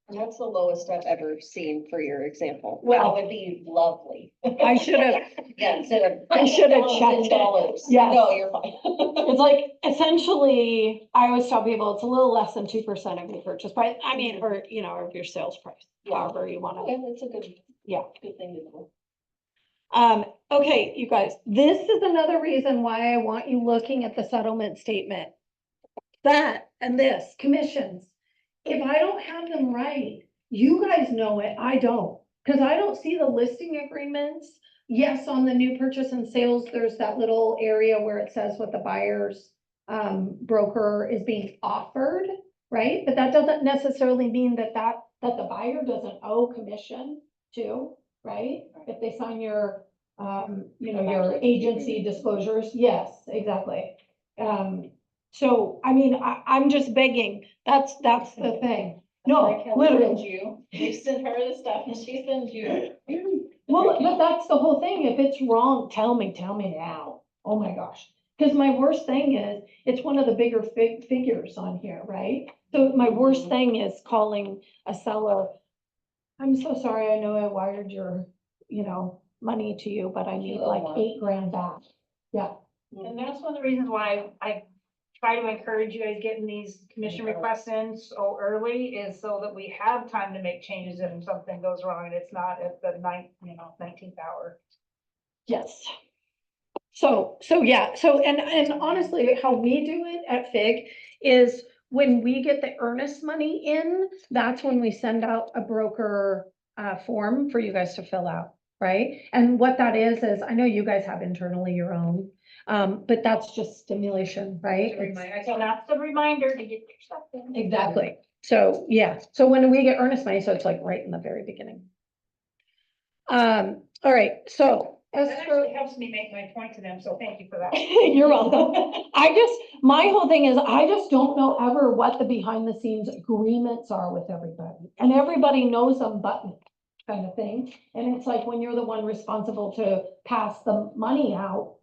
And that's the lowest I've ever seen for your example. Well- That would be lovely. I should have, Yeah, instead of. I should have checked it. $1,000. Yes. No, you're fine. It's like, essentially, I always tell people it's a little less than 2% of your purchase price, I mean, or, of your sales price, however you want to. Yeah, that's a good. Yeah. Good thing to know. Okay, you guys, this is another reason why I want you looking at the settlement statement. That and this, commissions. If I don't have them right, you guys know it, I don't, because I don't see the listing agreements. Yes, on the new purchase and sales, there's that little area where it says what the buyer's broker is being offered, right? But that doesn't necessarily mean that the buyer doesn't owe commission too, right? If they sign your, your agency disclosures, yes, exactly. So, I mean, I'm just begging, that's the thing. No, literally. You send her the stuff and she sends you. Well, but that's the whole thing. If it's wrong, tell me now. Oh my gosh. Because my worst thing is, it's one of the bigger figures on here, right? So my worst thing is calling a seller. I'm so sorry, I know I wired your, money to you, but I need like $8,000 back. Yeah. And that's one of the reasons why I try to encourage you guys getting these commission requests in so early, is so that we have time to make changes if something goes wrong and it's not at the 19th hour. Yes. So yeah, and honestly, how we do it at FIG is when we get the earnest money in, that's when we send out a broker form for you guys to fill out, right? And what that is I know you guys have internally your own, but that's just stimulation, right? It's- So that's the reminder to get your stuff in. Exactly. So, yeah, so when we get earnest money, so it's like right in the very beginning. All right, so. That actually helps me make my point to them, so thank you for that. You're welcome. My whole thing is, I just don't know ever what the behind the scenes agreements are with everybody. And everybody knows them, but kind of thing. And it's like, when you're the one responsible to pass the money out,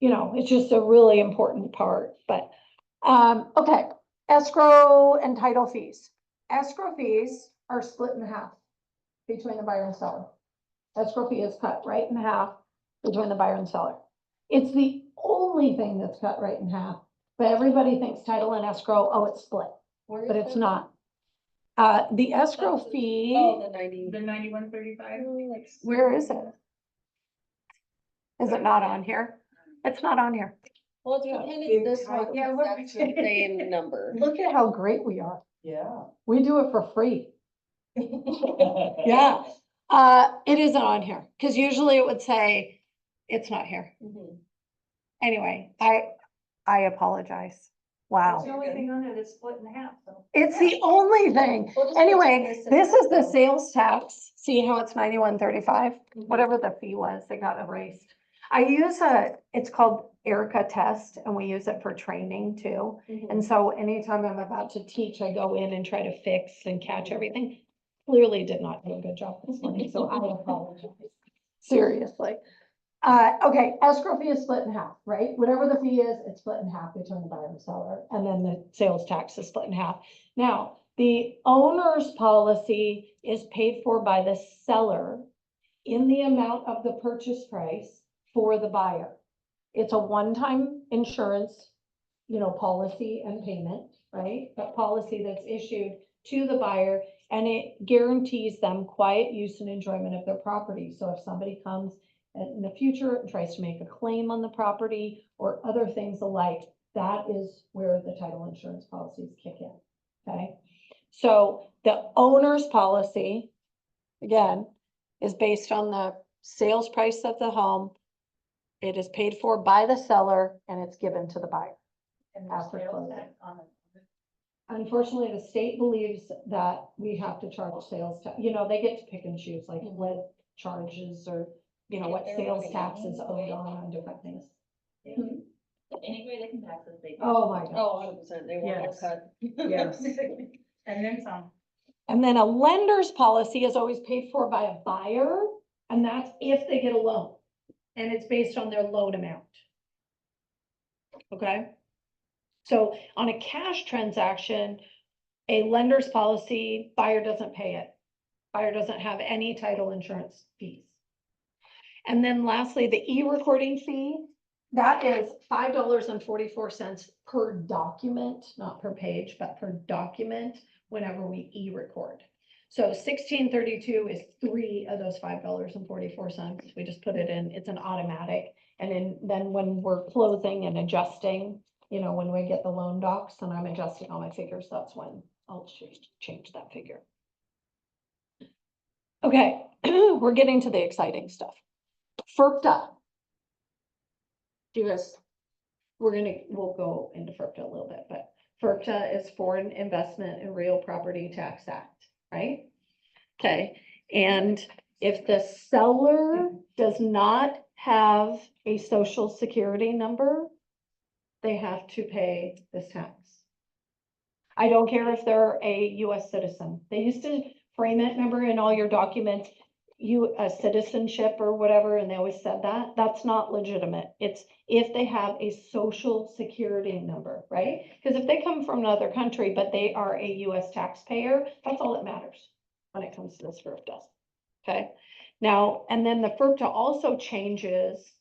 it's just a really important part, but, okay. Escrow and title fees. Escrow fees are split in half between the buyer and seller. Escrow fee is cut right in half between the buyer and seller. It's the only thing that's cut right in half, but everybody thinks title and escrow, oh, it's split, but it's not. The escrow fee, Oh, the 90. The 9135. where is it? Is it not on here? It's not on here. Well, it's pretending this one, Yeah, what we that's the same number. Look at how great we are. Yeah. We do it for free. Yeah. It isn't on here, because usually it would say, it's not here. Mhm. Anyway, I apologize. There's Wow. no only thing on there that's split in half, so. It's the only thing. We'll just Anyway, pretend this is the so. sales tax. See how it's 9135? Whatever the fee was, they got erased. I use it's called Erica test, and we use it for training too. Mhm. And so anytime I'm about to teach, I go in and try to fix and catch everything. Clearly did not do a good job this morning, so I apologize. Seriously. Okay, escrow fee is split in half, right? Whatever the fee is, it's split in half between the buyer and seller, and then the sales tax is split in half. Now, the owner's policy is paid for by the seller in the amount of the purchase price for the buyer. It's a one-time insurance, policy and payment, right? A policy that's issued to the buyer, and it guarantees them quiet use and enjoyment of their property. So if somebody comes in the future and tries to make a claim on the property or other things alike, that is where the title insurance policies kick in, okay? So the owner's policy, again, is based on the sales price of the home. It is paid for by the seller and it's given to the buyer. And After there's sales closing. tax on it. Unfortunately, the state believes that we have to charge sales tax. They get to pick and choose, like lit charges or, what If they're sales wanting taxes to owed on different things. Any way they can tax us, they do. Oh, my God. Oh, 100%, they want Yes. to cut. Yes. And then some. And then a lender's policy is always paid for by a buyer, and that's if they get a loan. And it's based on their loan amount. Okay? So on a cash transaction, a lender's policy, buyer doesn't pay it. Buyer doesn't have any title insurance fees. And then lastly, the e-recording fee, that is $5.44 per document, not per page, but per document whenever we e-record. So 1632 is 3 of those $5.44. We just put it in, it's an automatic. And then when we're closing and adjusting, you know, when we get the loan docs and I'm adjusting all my figures, that's when I'll change that figure. Okay, we're getting to the exciting stuff. FERPTA. Do you guys, we'll go into FERPTA a little bit, but FERPTA is Foreign Investment in Real Property Tax Act, right? Okay, and if the seller does not have a social security number, they have to pay this tax. I don't care if they're a US citizen. They used to frame it, remember, in all your documents, a citizenship or whatever, and they always said that. That's not legitimate. It's if they have a social security number, right? Because if they come from another country, but they are a US taxpayer, that's all that matters when it comes to this FERPTA. Okay, now, and then the FERPTA also changes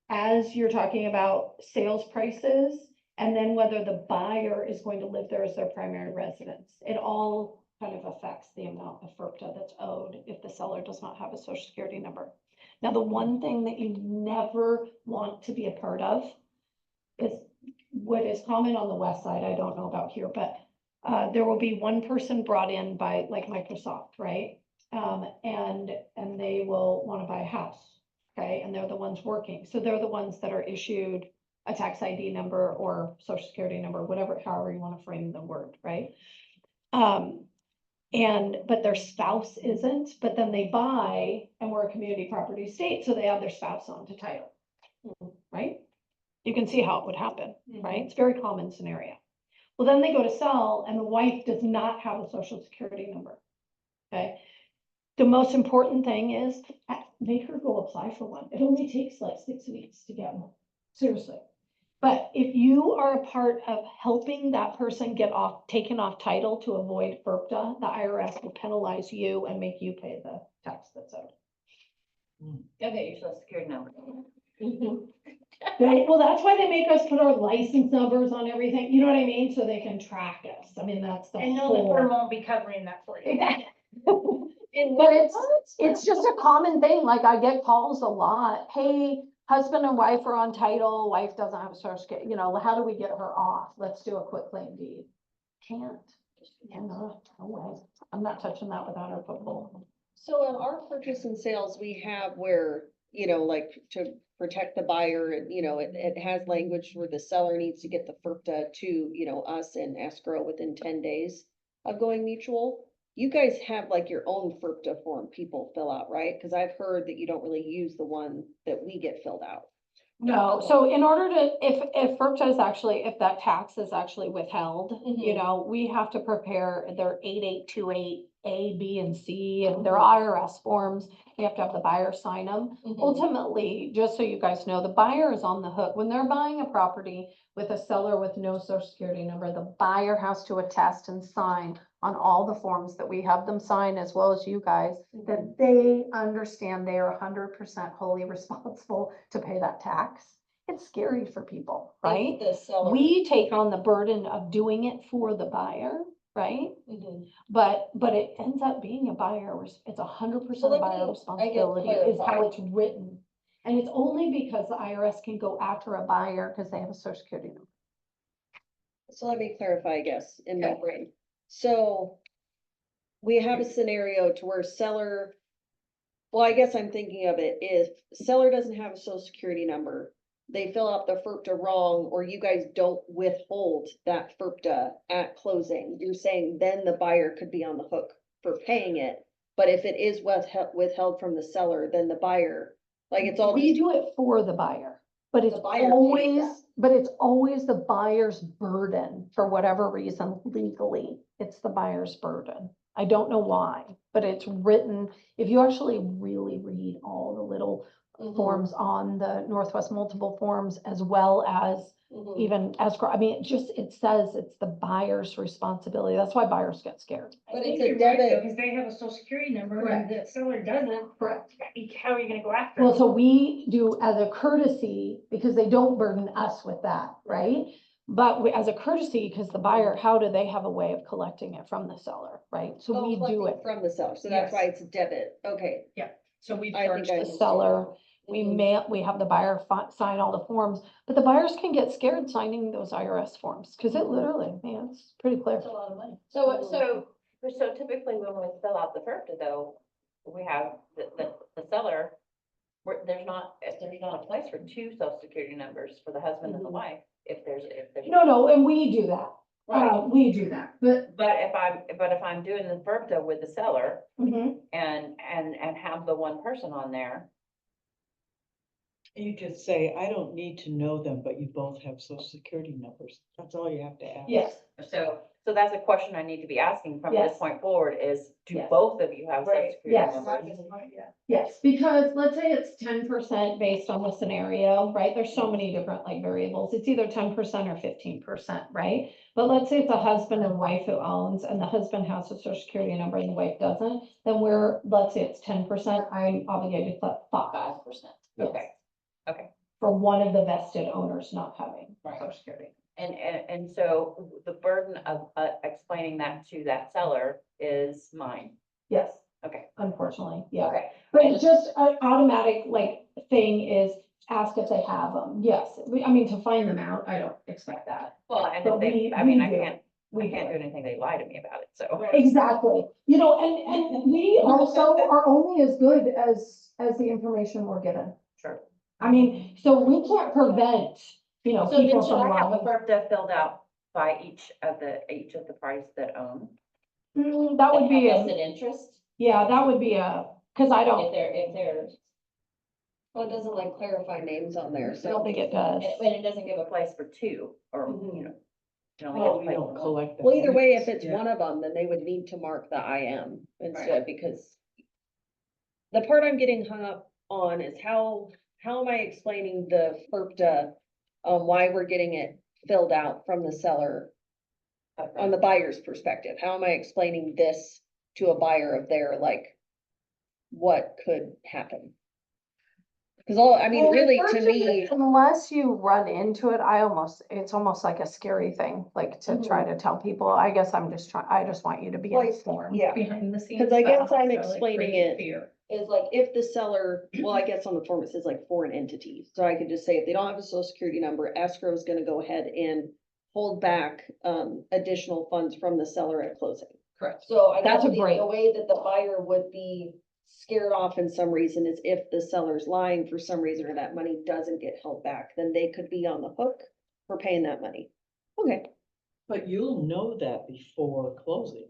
as you're talking about sales prices, and then whether the buyer is going to live there as their primary residence. It all kind of affects the amount of FERPTA that's owed if the seller does not have a social security number. Now, the one thing that you never want to be a part of is what is common on the west side. I don't know about here, but there will be one person brought in by like Microsoft, right? And they will want to buy a house, okay? And they're the ones working. So they're the ones that are issued a tax ID number or social security number, whatever, however you want to frame the word, right? But their spouse isn't, but then they buy, and we're a community property state, so they have their spouse on to title, right? You can see how it would happen, right? It's a very common scenario. Well, then they go to sell and the wife does not have a social security number, okay? The most important thing is make her go apply for one. It only takes like 6 weeks to get one, seriously. But if you are a part of helping that person get taken off title to avoid FERPTA, the IRS will penalize you and make you pay the tax that's owed. Go get your social security number. Well, that's why they make us put our license numbers on everything, you know what I mean? So they can track us. I mean, that's the And know the firm whole. won't be covering that for you. Exactly. But it's just a common thing, like I get calls a lot, hey, husband and wife are on title, wife doesn't have a social security, you know, how do we get her off? Let's do a quit claim deed. Cannot, no way. I'm not touching that without her football. So in our purchase and sales, we have where, you know, like to protect the buyer, and, you know, it has language where the seller needs to get the FERPTA to, you know, us in escrow within 10 days of going mutual. You guys have like your own FERPTA form people fill out, right? Because I've heard that you don't really use the one that we get filled out. No, so in order to, if FERPTA is actually, if that tax is actually withheld, you know, we have to prepare their 8828 A, B, and C, and their IRS forms. We have to have the buyer sign them. Ultimately, just so you guys know, the buyer is on the hook. When they're buying a property with a seller with no social security number, the buyer has to attest and sign on all the forms that we have them sign, as well as you guys, that they understand they are 100% wholly responsible to pay that tax. It's scary for people, right? The seller. We take on the burden of doing it for the buyer, right? But it ends up being a buyer, it's 100% let buyer me- responsibility is how clarify. it's written. And it's only because the IRS can go after a buyer because they have a social security number. So let me clarify, I guess, in my Okay. brain. So we have a scenario to where seller, well, I guess I'm thinking of it, if seller doesn't have a social security number, they fill out the FERPTA wrong, or you guys don't withhold that FERPTA at closing, you're saying then the buyer could be on the hook for paying it. But if it is withheld from the seller, then the buyer, like it's all. We do it for the buyer, but it's The buyer pays always, that. but it's always the buyer's burden for whatever reason legally. It's the buyer's burden. I don't know why, but it's written, if you actually really read all the little forms on the Northwest Multiple Forms, as well as even escrow, I mean, it says it's the buyer's responsibility. That's why buyers get scared. But I it's think a you're right, though, debit. because they have a social security number Correct. and the seller doesn't. Correct. How are you gonna go after? Well, them? so we do as a courtesy, because they don't burden us with that, right? But as a courtesy, because the buyer, how do they have a way of collecting it from the seller, right? So Oh, we do collecting it. from the seller, so that's why it's debit, okay. So we I charge think I the understand. seller, we Mhm. mail, we have the buyer sign all the forms, but the buyers can get scared signing those IRS forms, because it literally, man, it's pretty clear. That's a lot of money. So typically when we fill out the FERPA though, we have the seller, there's not a place for two social security numbers for the husband and the wife, if there's. No, and we do that. Right. We do that, but. But if I'm doing the FERPA with the seller Mhm. and have the one person on there, You just say, I don't need to know them, but you both have social security numbers. That's all you have to ask. Yes, so that's a question I need to be asking from this Yes. point forward is, do Yes. both of you have social Right. security Yes. numbers? yes, because let's say it's 10% based on the scenario, right? There's so many different like variables. It's either 10% or 15%, right? But let's say it's a husband and wife who owns, and the husband has a social security number and the wife doesn't, then let's say it's 10%, I'm obligated to put 5%. Okay. For one of the vested owners not having social security. And so the burden of explaining that to that seller is mine. Yes, Okay. unfortunately, yeah. Okay. But it's just an automatic like thing is ask if they have them. Yes, I mean, to find them out, I don't expect that. Well, and But if they, we- I mean, we I do. can't We do do it. anything, they lie to me about it, so. Exactly. You know, and we also are only as good as the information we're given. Sure. I mean, so we can't prevent, So people then should from I have a lying. FERPA filled out by each of the parties that own? That would be, Vested interest, yeah, that would be cause I don't, if they're, Well, it doesn't like clarify names on there, I so. don't think it does. and it doesn't give a place for two, or, you know. it only Well, gives we a place don't for one. collect that. Well, either way, if it's Yeah. one of them, then they would need to mark the IM instead, because the part I'm getting hung up on is how am I explaining the FERPTA, why we're getting it filled out from the seller on the buyer's perspective? How am I explaining this to a buyer of their, like, what could happen? Cause Well, really, to unfortunately, me, unless you run into it, it's almost like a scary thing, like to try to tell people, I guess I just want you to be Well, informed. yeah. Behind the scenes. Cause I guess stuff, I'm so, like, explaining create it fear. is like if the seller, well, I guess on the form it says like foreign entities. So I could just say if they don't have a social security number, escrow is gonna go ahead and hold back additional funds from the seller at closing. Correct. So I That's guess a the great- way that the buyer would be scared off in some reason is if the seller's lying for some reason or that money doesn't get held back, then they could be on the hook for paying that money. Okay, But you'll know that before closing.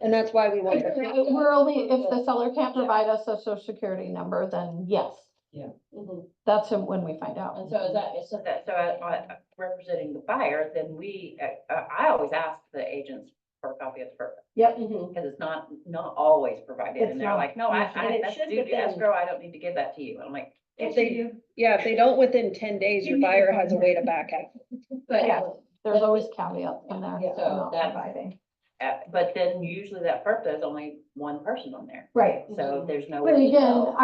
and that's why we want. We're only, if the seller can't provide us a social security number, then yes, Mhm. that's when we find out. And so representing the buyer, then I always ask the agents for a copy of the FERPA, Yep, Mhm. because it's not always provided, It's and they're not. like, no, And it that's should, due but to then- escrow, I don't need to give that to you, and I'm like, If yes, they you do. Yeah, if they don't within 10 days, your buyer has a way to back out. but yeah, there's always caveats in there. Yeah. for not That's- providing. But then usually that FERPA is only one person on there, Right. so there's no. But way to again, know.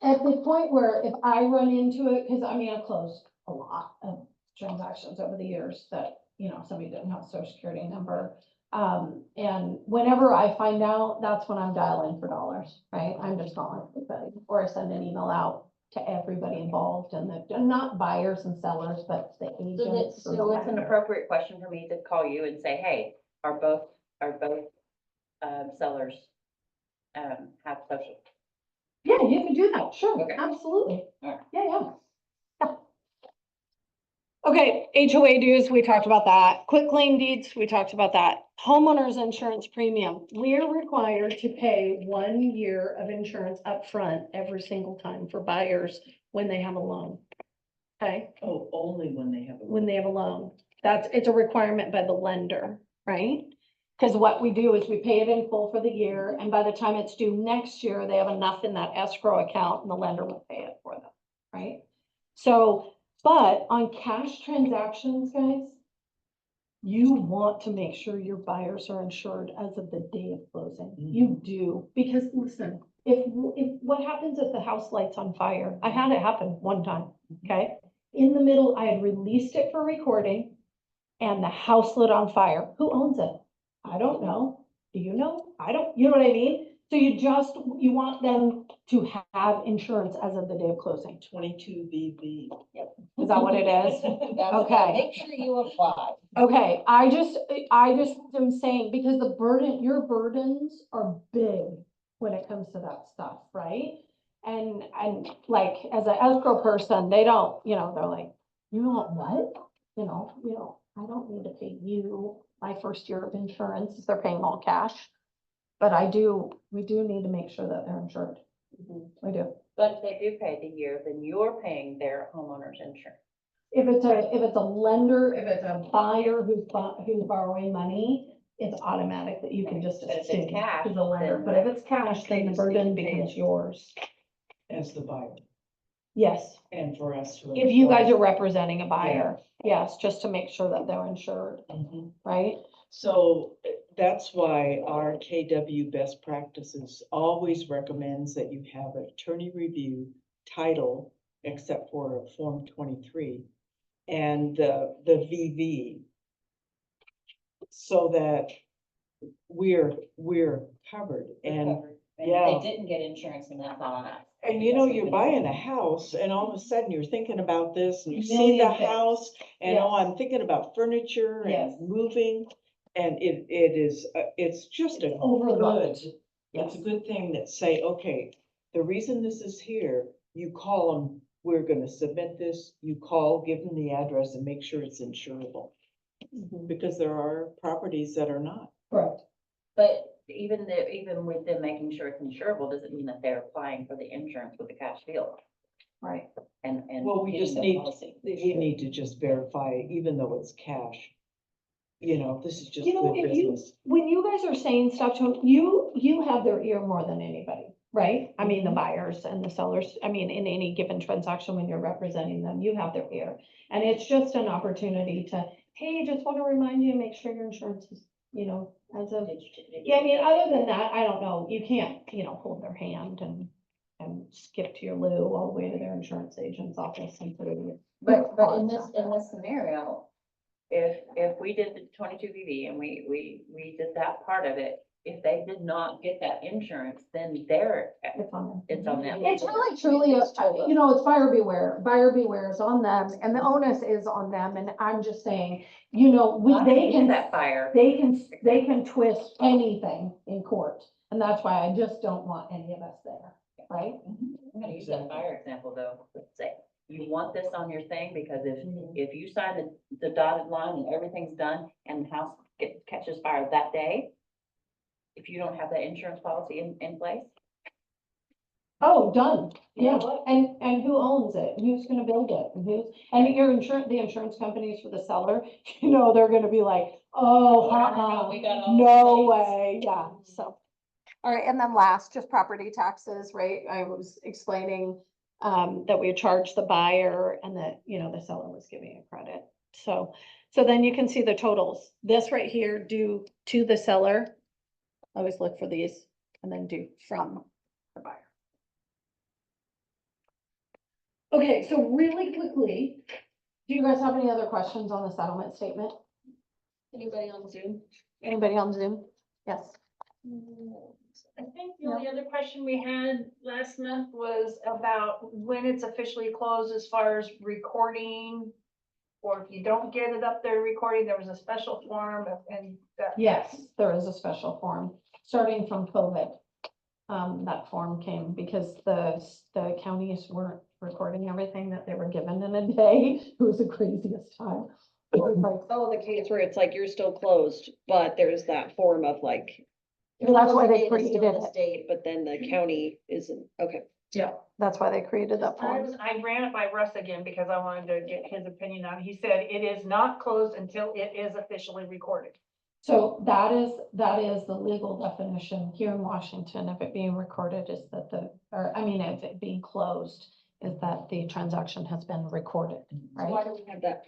at the point where if I run into it, cause I mean, I've closed a lot of transactions over the years that, somebody didn't have a social security number. And whenever I find out, that's when I'm dialing for dollars, right? I'm just calling everybody, or I send an email out to everybody involved and not buyers and sellers, but the agents. and So the it's an buyer. appropriate question for me to call you and say, hey, are both sellers have social? Yeah, you can do that, sure, Okay. absolutely. Alright. Yeah. Okay, HOA dues, we talked about that. Quit claim deeds, we talked about that. Homeowners insurance premium, we're required to pay 1 year of insurance upfront every single time for buyers when they have a loan. Okay, Oh, only when they have a. when they have a loan. It's a requirement by the lender, right? Because what we do is we pay it in full for the year, and by the time it's due next year, they have enough in that escrow account and the lender will pay it for them, right? So, but on cash transactions, guys, you want to make sure your buyers are insured as of the day of closing. You do, because listen, if what happens if the house lights on fire? I had it happen one time, okay? In the middle, I had released it for recording. and the house lit on fire, who owns it? I don't know. Do you know? I don't, you know what I mean? So you want them to have insurance as of the day of closing. 22 VV. Is that what it is? Okay. Make sure you apply. Okay, I just am saying, because your burdens are big when it comes to that stuff, right? And like, as an escrow person, they don't, they're like, you want what? I don't need to pay you my first year of insurance if they're paying all cash. But we do need to make sure that they're insured. We do. But if they do pay the year, then you're paying their homeowner's insurance. If it's a lender, if it's a buyer who's borrowing money, it's automatic that you can just But if it's assume cash, to the lender. then But if it's cash, then the burden becomes yours. As the buyer, Yes, and for us to. if you guys are representing a buyer, yes, just to make sure that they're insured, Mhm. right? So that's why our KW best practices always recommends that you have an attorney review title, except for Form 23, and the VV. So that we're covered and, And yeah. if they didn't get insurance, then that's on us. and you're buying a house and all of a sudden you're thinking about this and you see Million the things. house and Yes. I'm thinking about furniture Yes. and moving. And it is, it's just a Overlooked. good, Yes. it's a good thing that say, okay, the reason this is here, you call them, we're gonna submit this, you call, give them the address and make sure it's insurable. Because there are properties that are not. Correct. But even with them making sure it's insurable, doesn't mean that they're applying for the insurance with the cash deal. Right. And. Well, we getting just the need, policy. we need to just verify, even though it's cash. This is just You know, good if you- business. When you guys are saying stuff to them, you have their ear more than anybody, right? I mean, the buyers and the sellers, I mean, in any given transaction, when you're representing them, you have their ear. And it's just an opportunity to, hey, just want to remind you, make sure your insurance is, as of, yeah, I mean, other than that, I don't know, you can't, hold their hand and skip to your loo all the way to their insurance agent's office and put it in. But in this scenario, if we did the 22 VV and we did that part of it, if they did not get that insurance, then It's on them. it's on them. It's really truly, it's buyer beware is on them and the onus is on them. And I'm just saying, they can, That fire. they can twist anything in court. And that's why I just don't want any of us there, right? I'm gonna use that fire example though. Let's say you want this on your thing because if you sign the dotted line and everything's done and the house catches fire that day, if you don't have that insurance policy in place, Oh, done. Yeah. And who owns it? Who's gonna build it? And the insurance companies for the seller, they're gonna be like, oh, we got all no the way. Yeah, so. All right, and then last, just property taxes, right? I was explaining that we charged the buyer and that, the seller was giving a credit. So then you can see the totals. This right here due to the seller. I always look for these and then due from the buyer. Okay, so really quickly, do you guys have any other questions on the settlement statement? Anybody on Zoom? Anybody on Zoom? Yes. I think the only other question we had last month was about when it's officially closed as far as recording. Or if you don't get it up there recording, there was a special form and that. Yes, there is a special form, starting from COVID. That form came because the counties weren't recording everything that they were given in a day. It was the craziest time. It was like, Oh, the case where it's like you're still closed, but there's that form of like, well, that's why they It's still created in the it. state, but then the county isn't, okay. Yeah, that's why they created that form. I ran it by Russ again because I wanted to get his opinion on it. He said it is not closed until it is officially recorded. So that is the legal definition here in Washington of it being recorded is that if it being closed is that the transaction has been recorded, Why right? do we have that?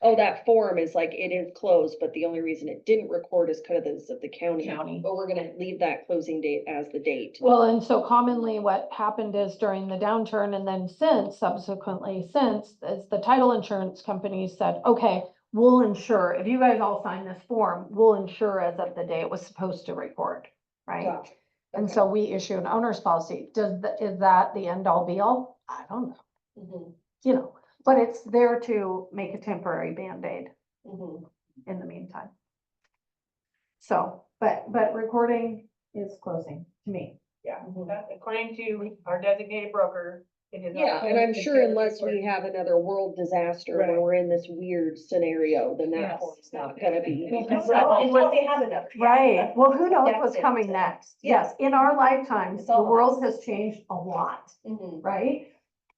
Oh, that form is like, it is closed, but the only reason it didn't record is because of the county. County. But we're gonna leave that closing date as the date. Well, and so commonly what happened is during the downturn and then subsequently is the title insurance companies said, okay, we'll insure, if you guys all sign this form, we'll insure as of the day it was supposed to record, right? Gotcha. And so we issue an owner's policy. Is that the end all be all? I don't know, Mhm, you know, but it's there to make a temporary Band-Aid mhm. in the meantime. So, but recording is closing to me. Yeah, that- according to our designated broker, it is. Yeah, and I'm sure unless we have another world disaster where Right. we're in this weird scenario, then that Yes. form's not gonna be. Until they have another. Right, well, who knows That's what's it. coming next? Yeah. Yes, in our lifetimes, It's the all of world us. has changed a lot, Mhm, right?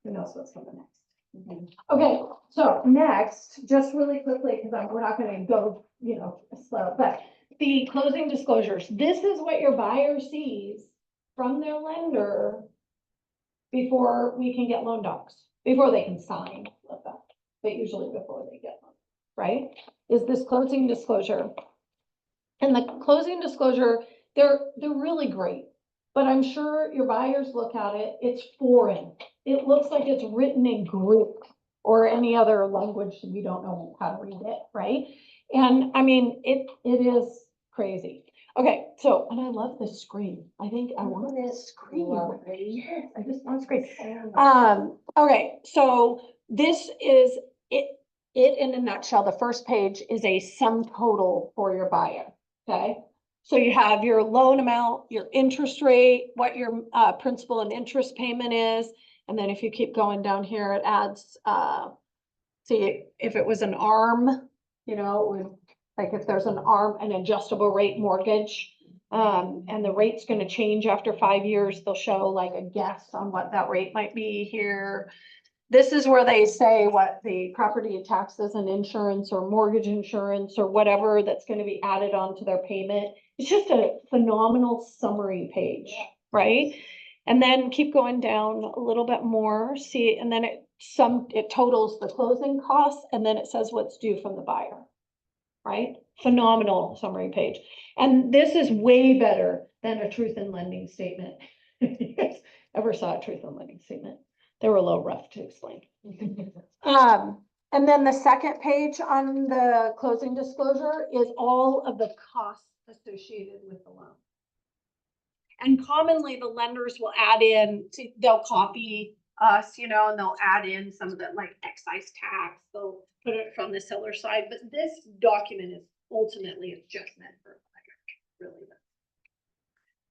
Who knows what's coming next? mhm. Okay, so next, just really quickly, because we're not gonna go, you know, slow, but the closing disclosures, this is what your buyer sees from their lender before we can get loan docs, before they can sign with them, but usually before they get them, right? Is this closing disclosure. And the closing disclosure, they're really great, but I'm sure your buyers look at it, it's foreign. It looks like it's written in Greek or any other language we don't know how to read it, right? And I mean, it is crazy. Okay, so, and I love this screen. I think I want this screen. Yes, I just want screen. Okay, so this is it in a nutshell. The first page is a sum total for your buyer, okay? So you have your loan amount, your interest rate, what your principal and interest payment is, and then if you keep going down here, it adds, see, if it was an ARM, you know, it would, like if there's an ARM, an adjustable rate mortgage, and the rate's gonna change after 5 years, they'll show like a guess on what that rate might be here. This is where they say what the property taxes and insurance or mortgage insurance or whatever that's gonna be added onto their payment. It's just a phenomenal summary page, right? And then keep going down a little bit more, see, and then it totals the closing costs, and then it says what's due from the buyer, right? Phenomenal summary page. And this is way better than a truth in lending statement. You guys ever saw a truth in lending statement? They were a little rough to explain. And then the second page on the closing disclosure is all of the costs associated with the loan. And commonly the lenders will add in, they'll copy us, you know, and they'll add in some of the like excise tax, they'll put it from the seller side, but this document is ultimately, it's just meant for a buyer, really.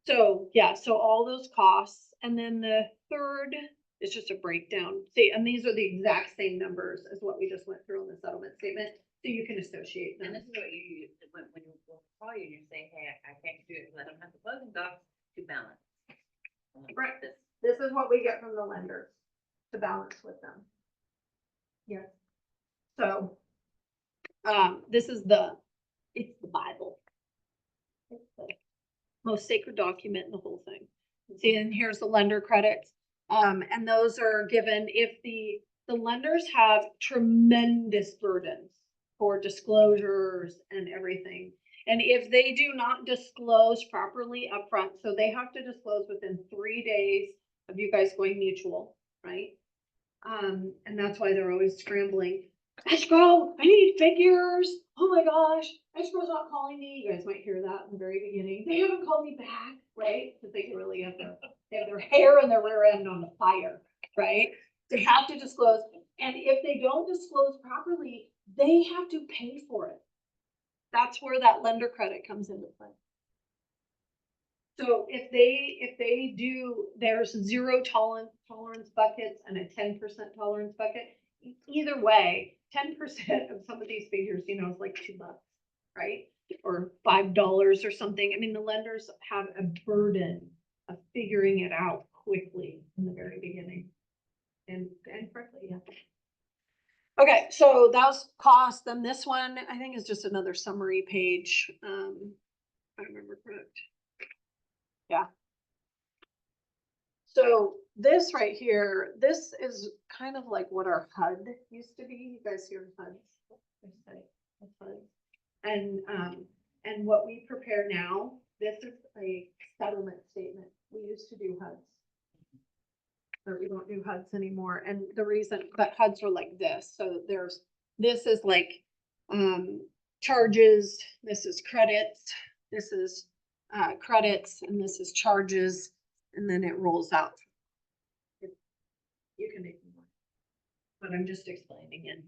So, yeah, so all those costs, and then the third is just a breakdown. See, and these are the exact same numbers as what we just went through on the settlement statement, so you can associate And them. this is what you use, when you call you, you say, hey, I can't do it because I don't have the closing docs to balance. Right. This is what we get from the lenders to balance with them. Yes. So, this is it's the Bible. It's the most sacred document in the whole thing. See, and here's the lender credits. And those are given if the lenders have tremendous burdens for disclosures and everything. And if they do not disclose properly upfront, so they have to disclose within 3 days of you guys going mutual, right? And that's why they're always scrambling. Escrow, I need figures. Oh my gosh, escrow's not calling me. You guys might hear that in the very beginning. They haven't called me back, right? Because they can really have their hair and their rear end on fire, right? They have to disclose. And if they don't disclose properly, they have to pay for it. That's where that lender credit comes into play. So if they do, there's 0 tolerance buckets and a 10% tolerance bucket. Either way, 10% of some of these figures, you know, is like $2, right? Or $5 or something. I mean, the lenders have a burden of figuring it out quickly in the very beginning. And correctly, yeah. Okay, so that was cost. Then this one, I think, is just another summary page. If I remember correct. Yeah. So this right here, this is kind of like what our HUD used to be. You guys hear HUD? And what we prepare now, this is a settlement statement. We used to do HUDs. But we don't do HUDs anymore. And the reason, but HUDs are like this. So this is like charges, this is credits, this is, credits, and this is charges, and then it rolls out. You can ignore, but I'm just explaining it.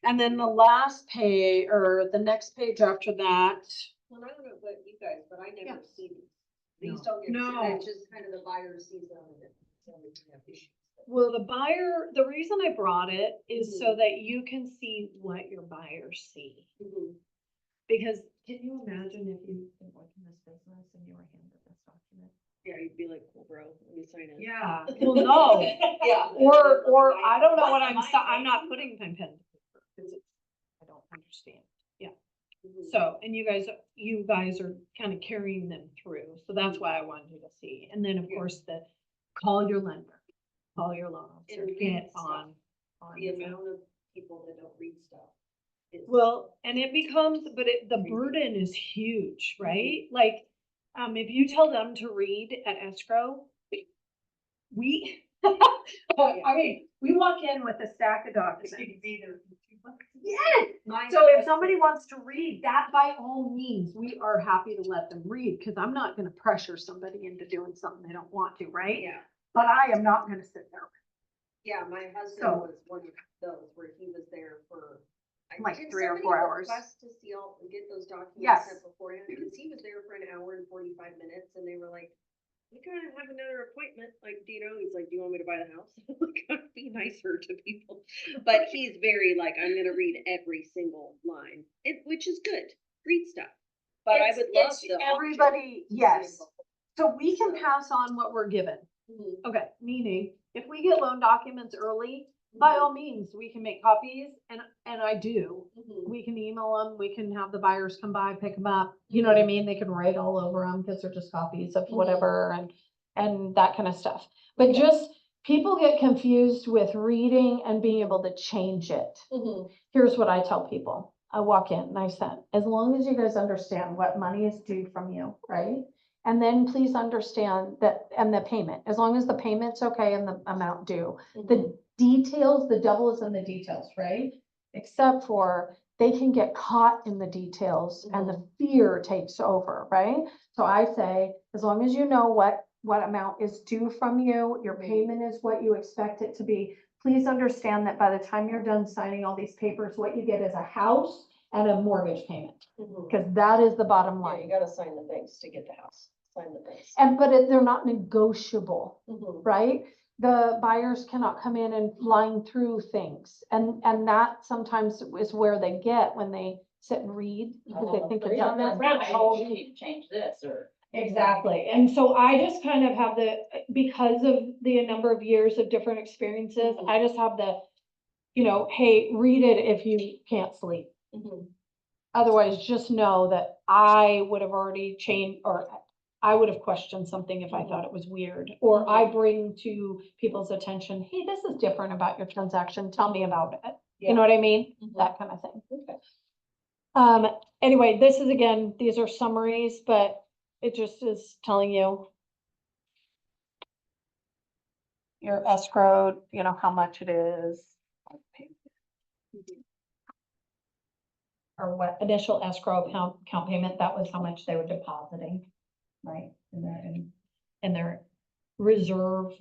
And then the last page, or the next page after that, Well, I don't know about you guys, but I Yeah. never see these. These don't get, No. it's just kind of the buyer sees them and then we have issues. well, the buyer, the reason I brought it is so that you can see what your buyers see. Mhm. Because can you imagine if you didn't work in this business and you were handed this document? Yeah, you'd be like, cool, bro, let me sign it. Yeah, well, no, Yeah. or I don't know what I'm not putting pen to paper, because I don't understand. Mhm. So, and you guys are kind of carrying them through, so that's why I wanted you to see. And then, of Yeah. course, call your lender, call your loan officer, And read get stuff. on. The amount of people that don't read stuff. is- Well, and it becomes, but the burden is huge, right? Like, if you tell them to read at escrow, we, I mean, we walk in with a stack of documents. Yes, Mine so if has somebody to- wants to read, that by all means, we are happy to let them read, because I'm not gonna pressure somebody into doing something they don't want to, right? Yeah, But I am not gonna sit there. yeah, my husband So- was one of those where he was there for. Like did 3 or somebody 4 hours. request to see all, get those documents Yes. sent beforehand, because he was there for an hour and 45 minutes, and they were like, We gotta have another appointment, like, do you know, he's like, do you want me to buy the house? I'm like, I'd be nicer to people. But he's very like, I'm gonna read every single line, which is good, read stuff. But I would love to. Everybody, yes, so we can pass on what we're given. Mhm. Okay, meaning, if we get loan documents early, by all means, we can make copies, and I do. Mhm. We can email them, we can have the buyers come by, pick them up, you know what I mean? They can write all over them, because they're just copies of whatever, and that kind of stuff. But just, people get confused with reading and being able to change it. Mhm. Here's what I tell people. I walk in and I said, as long as you guys understand what money is due from you, right? And then please understand that, and the payment, as long as the payment's okay and the amount due. The details, the devil is in the details, right? Except for they can get caught in the details and the fear takes over, right? So I say, as long as you know what amount is due from you, your payment is what you expect it to be. Please understand that by the time you're done signing all these papers, what you get is a house and a mortgage payment, Mhm. because that is the bottom Yeah, you line. gotta sign the things to get the house, sign the things. But they're not negotiable, Mhm. right? The buyers cannot come in and line through things. And that sometimes is where they get when they sit and read, because they think it's. On this threshold, you need to change this, or. Exactly. And so I just kind of have because of the number of years of different experiences, I just have hey, read it if you can't sleep. Mhm. Otherwise, just know that I would have already changed, or I would have questioned something if I thought it was weird. Or I bring to people's attention, hey, this is different about your transaction. Tell me about it. You know what I mean? Mhm. That kind of thing. Okay. Anyway, these are summaries, but it just is telling you your escrow, how much it is. Or what initial escrow account payment, that was how much they were depositing, right? In their reserve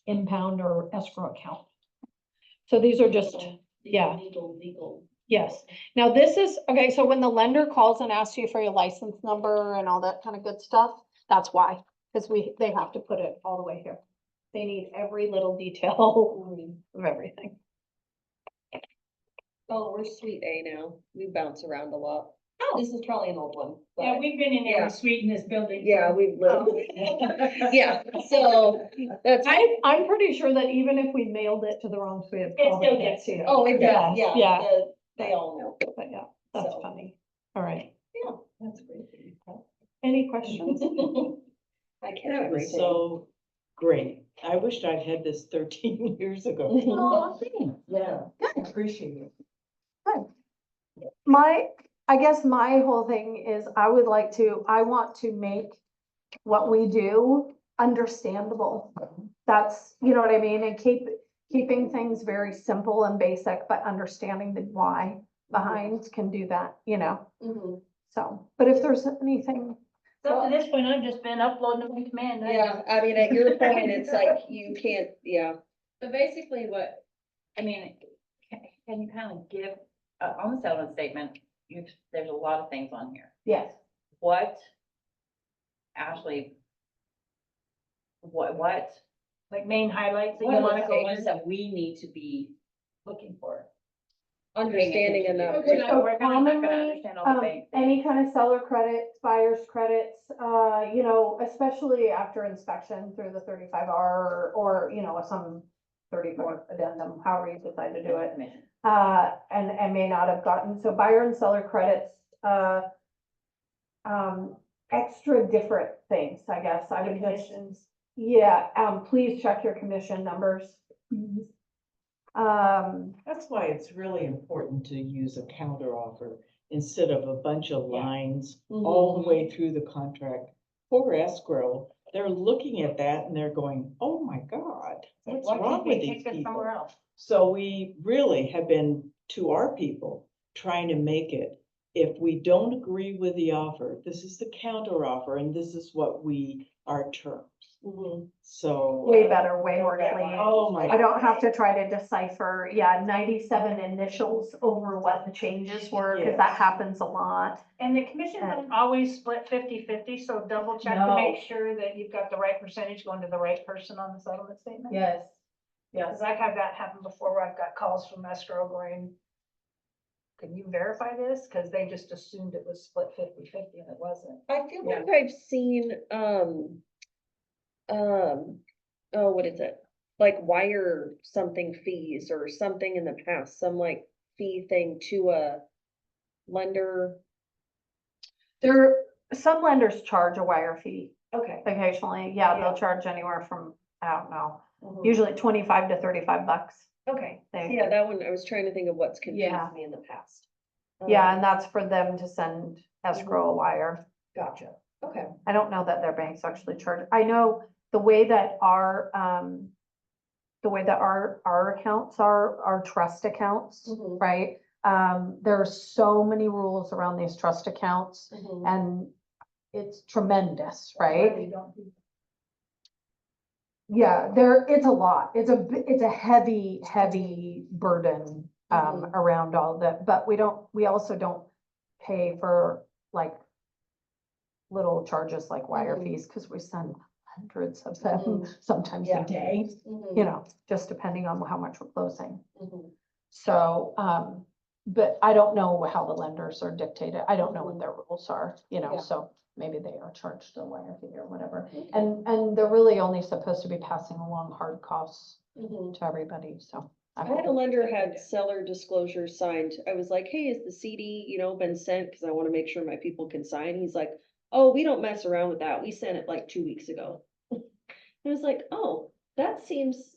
impound or escrow account. So these are just, yeah. Legal. Yes. Now this is, okay, so when the lender calls and asks you for your license number and all that kind of good stuff, that's why, because they have to put it all the way here. They need every little detail of everything. Oh, we're suite A now. We bounce around a lot. Oh, this is probably an old one. Yeah, but- we've been in Yeah. every suite in this building. Yeah, we've lived. Yeah, so that's. I'm pretty sure that even if we mailed it to the wrong suite, it It probably still gets gets to you. Oh, it does, Yeah, yeah. yeah. They all know. But yeah, that's So. funny. All right. Yeah, that's great. Any questions? I catch That was everything. so great. I wished I'd had this 13 years ago. Oh, thanks. Yeah. Good. Appreciate it. I guess my whole thing is I want to make what we do understandable. That's, you know what I mean? And keeping things very simple and basic, but understanding the why. behind can do that, you know, Mhm. so, but if there's anything, So up to this point, I've just been uploading them in command. Yeah, I mean, at your point, it's like you can't, yeah. So basically what, I mean, can you kind of give, on the settlement statement, there's a lot of things on here. yes. What, Ashley, what Like main highlights that you what want are to the go things through. that we need to be looking for? Understanding enough. We're So not gonna commonly, understand all the things. any kind of seller credits, buyer's credits, you know, especially after inspection through the 35R or, you know, some 34 addendum, however you decide to do it. And may not have gotten, so buyer and seller credits, extra different things, I guess, I would just, yeah, please check your commission numbers. That's why it's really important to use a counter offer instead of a bunch of lines all the way through the contract. For escrow, they're looking at that and they're going, oh my God, what's Why wrong can't we with take these this people? somewhere else? So we really have been, to our people, trying to make it, if we don't agree with the offer, this is the counter offer and this is what our terms. So. Way better, way more clean. Oh my. I don't have to try to decipher, 97 initials over what the changes were, because that Yes. happens a lot. And the commission doesn't always split 50-50, so double check to No. make sure that you've got the right percentage going to the right person on the settlement statement. Yes. Because I've had that happen before where I've got calls from escrow going, can you verify this? Because they just assumed it was split 50-50 and it wasn't. I feel like I've seen, oh, what is it? Like wire something fees or something in the past, some like fee thing to a lender. Some lenders charge a wire fee Okay. occasionally. Yeah, they'll charge anywhere from, I don't know, Mhm. usually 25 to 35 bucks. Okay, They- yeah, that one, I was trying to think of what's confused Yeah. me in the past. Yeah, and that's for them to send escrow a wire. Gotcha, okay. I don't know that their banks actually charge. I know the way that our accounts are, our trust accounts, Mhm. right? There are so many rules around these trust accounts Mhm. and it's tremendous, right? They don't do- Yeah, it's a lot. It's a heavy burden, around all that, but we also don't pay for like little charges like wire Mhm. fees, because we send hundreds of them, Mhm. sometimes Yeah. a day, Mhm. you know, just depending on how much we're closing. Mhm. So, but I don't know how the lenders are dictated. I don't know what their rules are, you know, Yeah. so maybe they are charged a wire fee or whatever. And they're really only supposed to be passing along hard costs Mhm. to everybody, so. I had a lender had seller disclosure signed. I was like, hey, is the CD, been sent? Cause I wanna make sure my people can sign. He's like, oh, we don't mess around with that. We sent it like 2 weeks ago. I was like, oh, that seems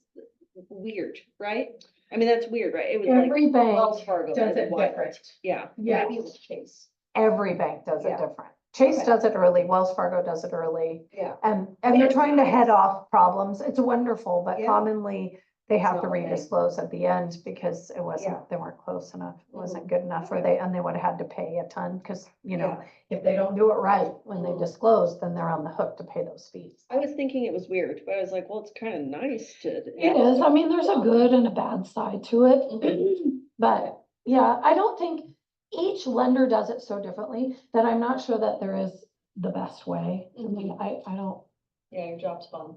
weird, right? I mean, that's weird, right? It was like Every Wells bank Fargo. does was it wild. different. Yeah. Yeah. Maybe it was Chase. Every bank does it Yeah. different. Chase Okay. does it early, Wells Fargo does it early. Yeah. And they're trying to head off problems. It's wonderful, but Yeah. commonly they have to not a thing. redisclose at the end because it Yeah. wasn't, they weren't close enough. It wasn't Mhm. good enough, or Okay. they would have had to pay a ton, because, Yeah. if they don't do it right when they Mhm. disclose, then they're on the hook to pay those fees. I was thinking it was weird, but I was like, well, it's kind of nice to. It is. I mean, there's a good and a bad side to it. But yeah, I don't think each lender does it so differently that I'm not sure that there is the best way. I mean, I don't. Yeah, your job's fun.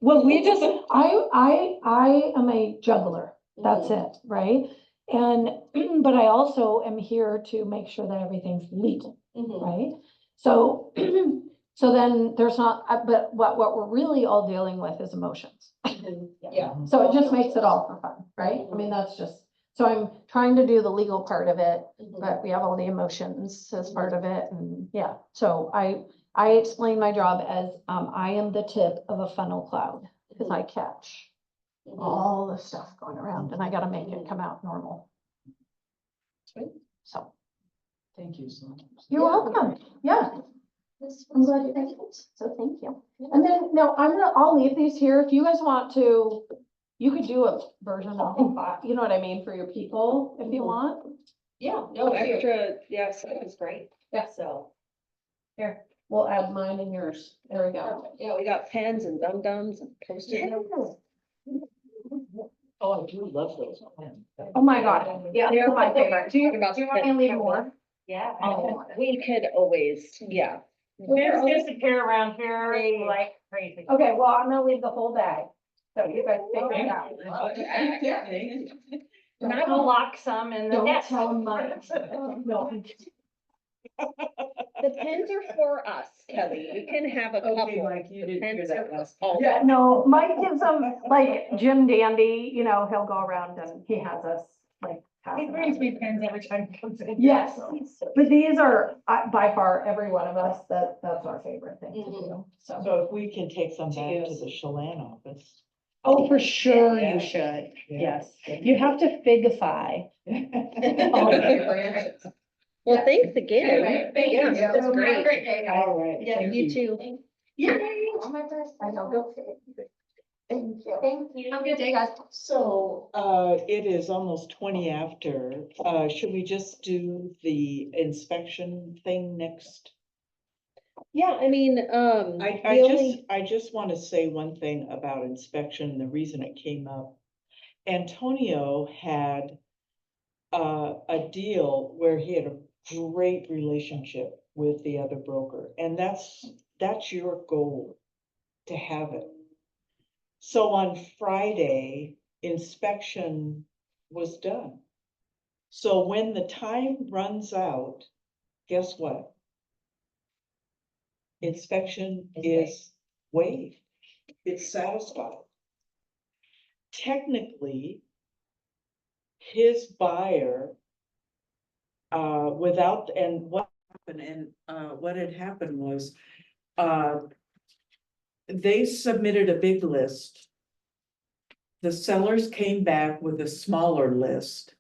Well, I am a juggler. That's it, right? And, but I also am here to make sure that everything's legal. Mhm. Right? So, so then there's not, but what we're really all dealing with is emotions. Mhm. Yeah. So it just makes it all for fun, right? I mean, that's just, so I'm trying to do the legal part of it, Mhm. but we have all the emotions as part of it, and yeah. So I explain my job as, I am the tip of a funnel cloud, because I catch Mhm. all the stuff going around, and I gotta make it come out normal. Sweet. So, Thank you so much. you're welcome, yeah. I'm glad you guys, so thank you. And then, no, I'll leave these here if you guys want to you could do a version of, you know what I mean, for your people if you want. Yeah, no, Extra, yes, that's great. Yeah. So, Here, we'll add mine and yours. There we go. Yeah, we got pens and dum-dums and post-it notes. Oh, I do love those. Oh my God, yeah, they're my favorite. Do you want me to leave more? Yeah. We could always, yeah. There's disappear around here like crazy. Okay, well, I'm gonna leave the whole bag. So you guys figure it out. And I will lock some in the Don't nest. tell mine. No. The pens are for us, Kelly. You can have a couple. you didn't Pens are for all. Yeah, no, Mike gives them, like Jim Dandy, you know, he'll go around and he has us like. pass He them brings out. me pens every time he comes in. Yes, So. but these are by far, every one of us, that's our favorite thing to do, so. So if we can take some back to the Chelan office. Oh, for sure Yeah. you should, Yeah. yes. You have to figify. Well, thanks again. Anyway, thank you. Yeah, Have that's a great. great day, guys. All right. Yeah, thank You too. Yay, on my first, I know, go fit. Thank you. Thank you. Have a good day, guys. So, it is almost 20 after. Should we just do the inspection thing next? Yeah, I mean, I just want to say one thing about inspection, the reason it came up. Antonio had a deal where he had a great relationship with the other broker, and that's your goal, to have it. So on Friday, inspection was done. So when the time runs out, guess what? Inspection is waived. It's satisfied. Technically, his buyer, what had happened was, they submitted a big list. The sellers came back with a smaller list.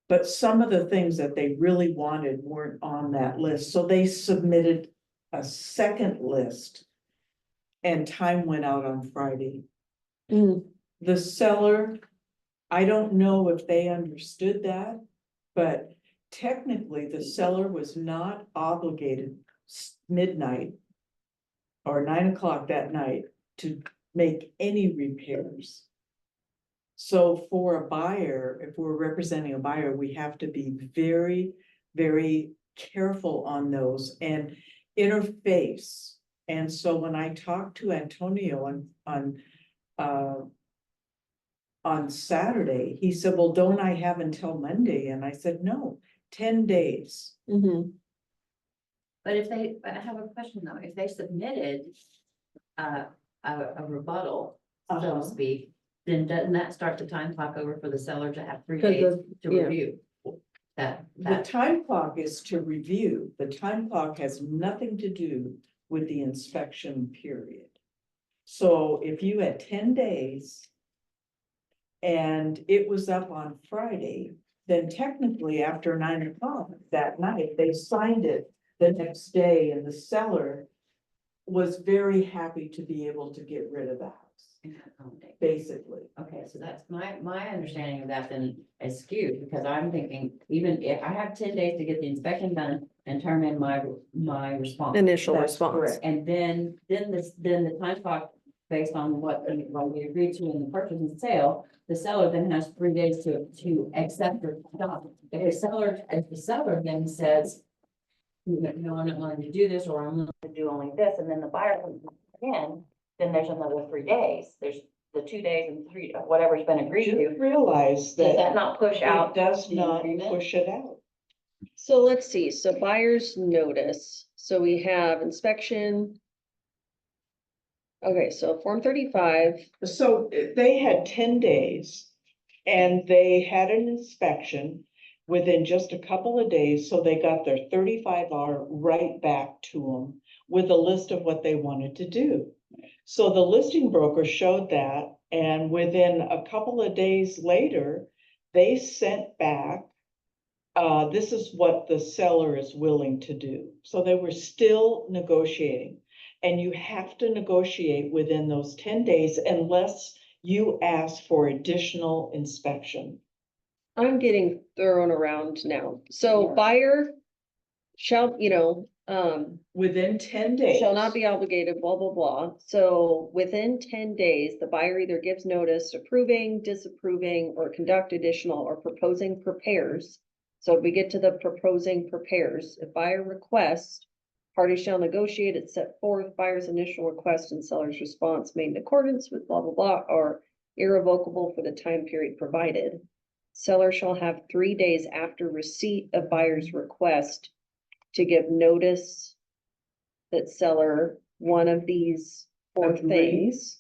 But some of the things that they really wanted weren't on that list, so they submitted a second list. And time went out on Friday. The seller, I don't know if they understood that, but technically the seller was not obligated midnight or 9 o'clock that night to make any repairs. So for a buyer, if we're representing a buyer, we have to be very, very careful on those and interface. And so when I talked to Antonio on Saturday, he said, well, don't I have until Monday? And I said, no, 10 days. But I have a question though, if they submitted a rebuttal, so Uh-huh. to speak, then doesn't that start the time clock over for the seller to have 3 'Cause days of- to yeah. review? That, The time clock is to review. The time clock has nothing to do with the inspection period. So if you had 10 days and it was up on Friday, then technically after 9 o'clock that night, they signed it the next day, and the seller was very happy to be able to get rid of the house, basically. Okay, so that's my understanding of that then is skewed, because I'm thinking, even if I have 10 days to get the inspection done and turn in my response. Initial That's response. correct. And then the time clock, based on what we agreed to in the purchase and sale, the seller then has 3 days to accept or stop. If the seller then says, no, I'm not willing to do this, or I'm willing to do only this, and then the buyer comes in, then there's another 3 days. There's the 2 days and 3, whatever's been agreed Just to. realize Does that that not push it out? does the not agreement? push it out. So let's see, so buyer's notice, so we have inspection. Okay, so Form 35, So they had 10 days and they had an inspection within just a couple of days. So they got their 35R right back to them with a list of what they wanted to do. So the listing broker showed that, and within a couple of days later, they sent back, this is what the seller is willing to do. So they were still negotiating. And you have to negotiate within those 10 days unless you ask for additional inspection. I'm getting thrown around now. So Yeah. buyer shall, Within 10 days. shall not be obligated, blah, blah, blah. So within 10 days, the buyer either gives notice approving, disapproving, or conduct additional or proposing prepares. So if we get to the proposing prepares, if buyer requests, parties shall negotiate it set forth buyer's initial request and seller's response made in accordance with blah, blah, blah, or irrevocable for the time period provided. Seller shall have 3 days after receipt of buyer's request to give notice that seller, one of these four Agrees. things.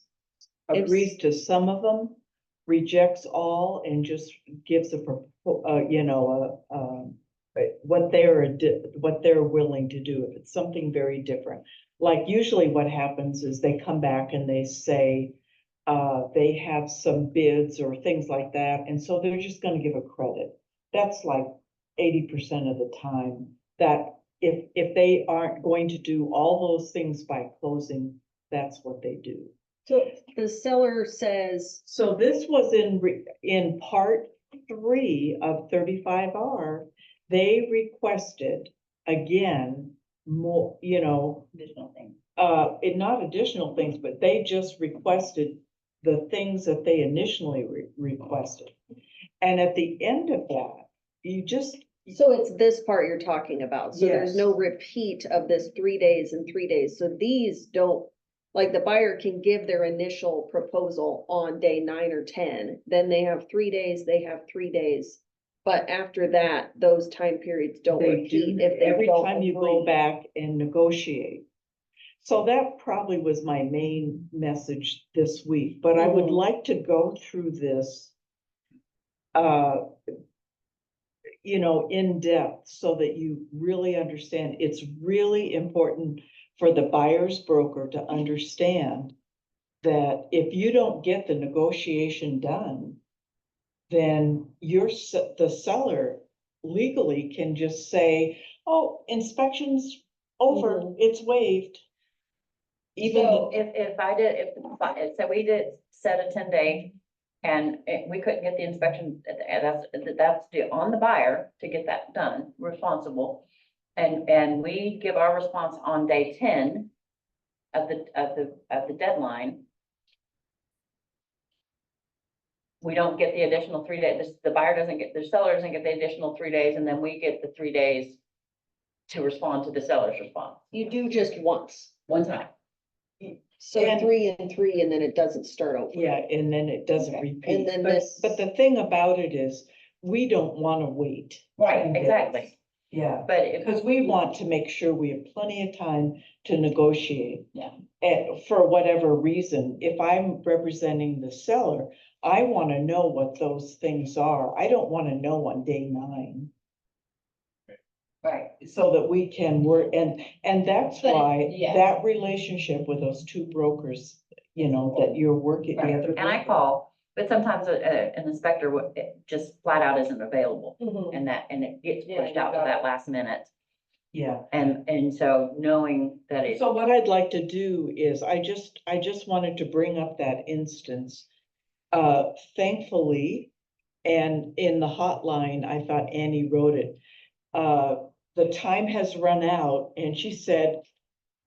Agrees to some of them, rejects all, and just gives what they're willing to do, if it's something very different. Like usually what happens is they come back and they say, they have some bids or things like that, and so they're just gonna give a credit. That's like 80% of the time, that if they aren't going to do all those things by closing, that's what they do. So the seller says, So this was in part 3 of 35R, they requested again, more, Additional thing. not additional things, but they just requested the things that they initially requested. And at the end of that, you just, so it's this part you're talking about. So there's Yes. no repeat of this 3 days and 3 days. So these don't, like the buyer can give their initial proposal on day 9 or 10, then they have 3 days, they have 3 days. But after that, those time periods don't they do, repeat if they every don't time you go agree. back and negotiate. So that probably was my main message this week, but I would Mhm. like to go through this in depth so that you really understand. It's really important for the buyer's broker to understand that if you don't get the negotiation done, then the seller legally can just say, oh, inspection's over, Mhm. it's waived. Even So though, so we did set a 10-day and we couldn't get the inspection, that's on the buyer to get that done, responsible. And we give our response on day 10 of the deadline. We don't get the additional 3 days, the buyer doesn't get, the seller doesn't get the additional 3 days, and then we get the 3 days to respond to the seller's response, You do just once. one time. So And- 3 and 3, and then it doesn't start over. yeah, and then it doesn't Okay. repeat. And then But- this- But the thing about it is, we don't wanna wait. Right, 10 days. exactly. Yeah, But if, because we want to make sure we have plenty of time to negotiate. Yeah. And for whatever reason, if I'm representing the seller, I wanna know what those things are. I don't wanna know on day 9. right, So that we can work, and that's But, why yeah. that relationship with those 2 brokers, that you're working. the right, other and I broker. call, but sometimes an inspector just flat out isn't available. Mhm. And it gets Yeah, pushed you out to got that it. last minute, Yeah. and so knowing that it. So what I'd like to do is, I just wanted to bring up that instance. Thankfully, and in the hotline, I thought Annie wrote it. The time has run out, and she said,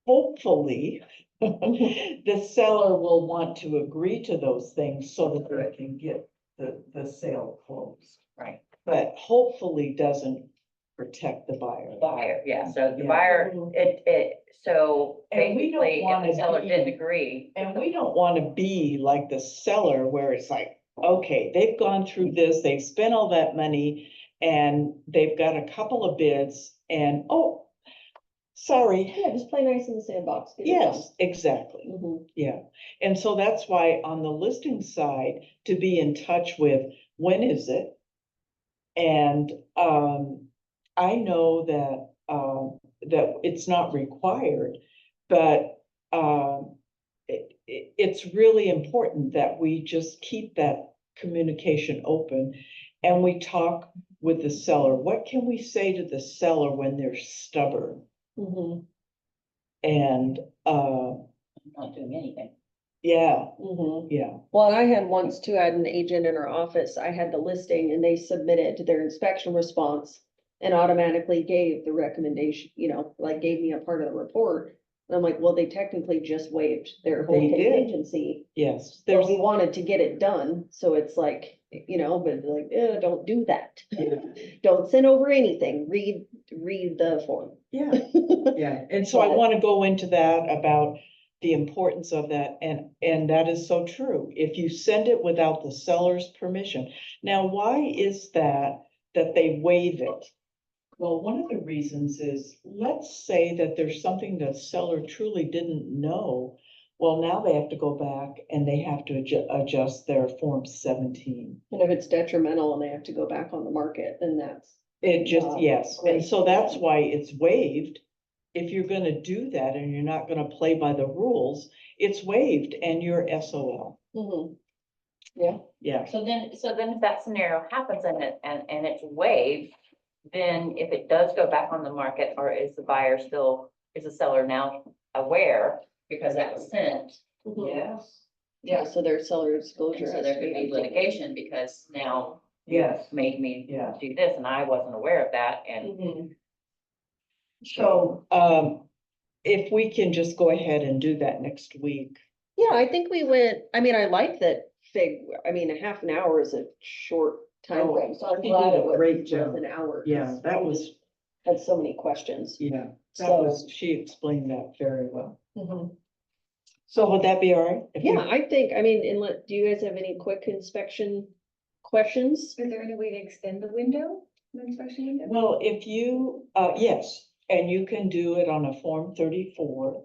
hopefully, the seller will want to agree to those things so that they can get the sale closed. Right. But hopefully doesn't protect the buyer. Buyer, yeah, so the Yeah. buyer, so And we don't basically, if wanna the seller be- didn't agree, And we don't want to be like the seller where it's like, okay, they've gone through this, they've spent all that money, and they've got a couple of bids, and, oh, sorry. Yeah, just play nice in the sandbox. get it done. Yes, exactly. Mhm. Yeah. And so that's why on the listing side, to be in touch with, when is it? And, I know that it's not required, but, it's really important that we just keep that communication open. And we talk with the seller. What can we say to the seller when they're stubborn? Mhm. And, not doing anything. Yeah, Mhm. yeah. Well, and I had once too, I had an agent in our office, I had the listing and they submitted their inspection response and automatically gave the recommendation, like gave me a part of the report. And I'm like, well, they technically just waived their whole They did. contingency, Yes, but there's, we wanted to get it done, so it's like, but like, don't do that. Don't send over anything, read the form. yeah, yeah. And so I want to go into that about the importance of that, and that is so true. If you send it without the seller's permission. Now, why is that they waive it? Well, one of the reasons is, let's say that there's something the seller truly didn't know. Well, now they have to go back and they have to adjust their Form 17. And if it's detrimental and they have to go back on the market, then that's. It just, Wow, yes, and great. so that's why it's waived. If you're gonna do that and you're not gonna play by the rules, it's waived and you're SOL. Mhm. Yeah. Yeah, So then if that scenario happens and it's waived, then if it does go back on the market, or is the seller now aware because that was sent? yes, Yeah, so their seller disclosure. And so has there to could be updated. litigation because now yes, made me yeah. do this and I wasn't aware of that and. Mhm. So, if we can just go ahead and do that next week. Yeah, I think we went, I like that a half an hour is a short time frame, so I'm You glad did it a was great worth job. an hour. 'cause Yeah, that I was, just Had so many questions. yeah, that So- was, she explained that very well. Mhm. So would that be all right? If we- Yeah, I think, do you guys have any quick inspection questions? Is there any way to extend the window, the inspection window? Well, if you, yes, and you can do it on a Form 34.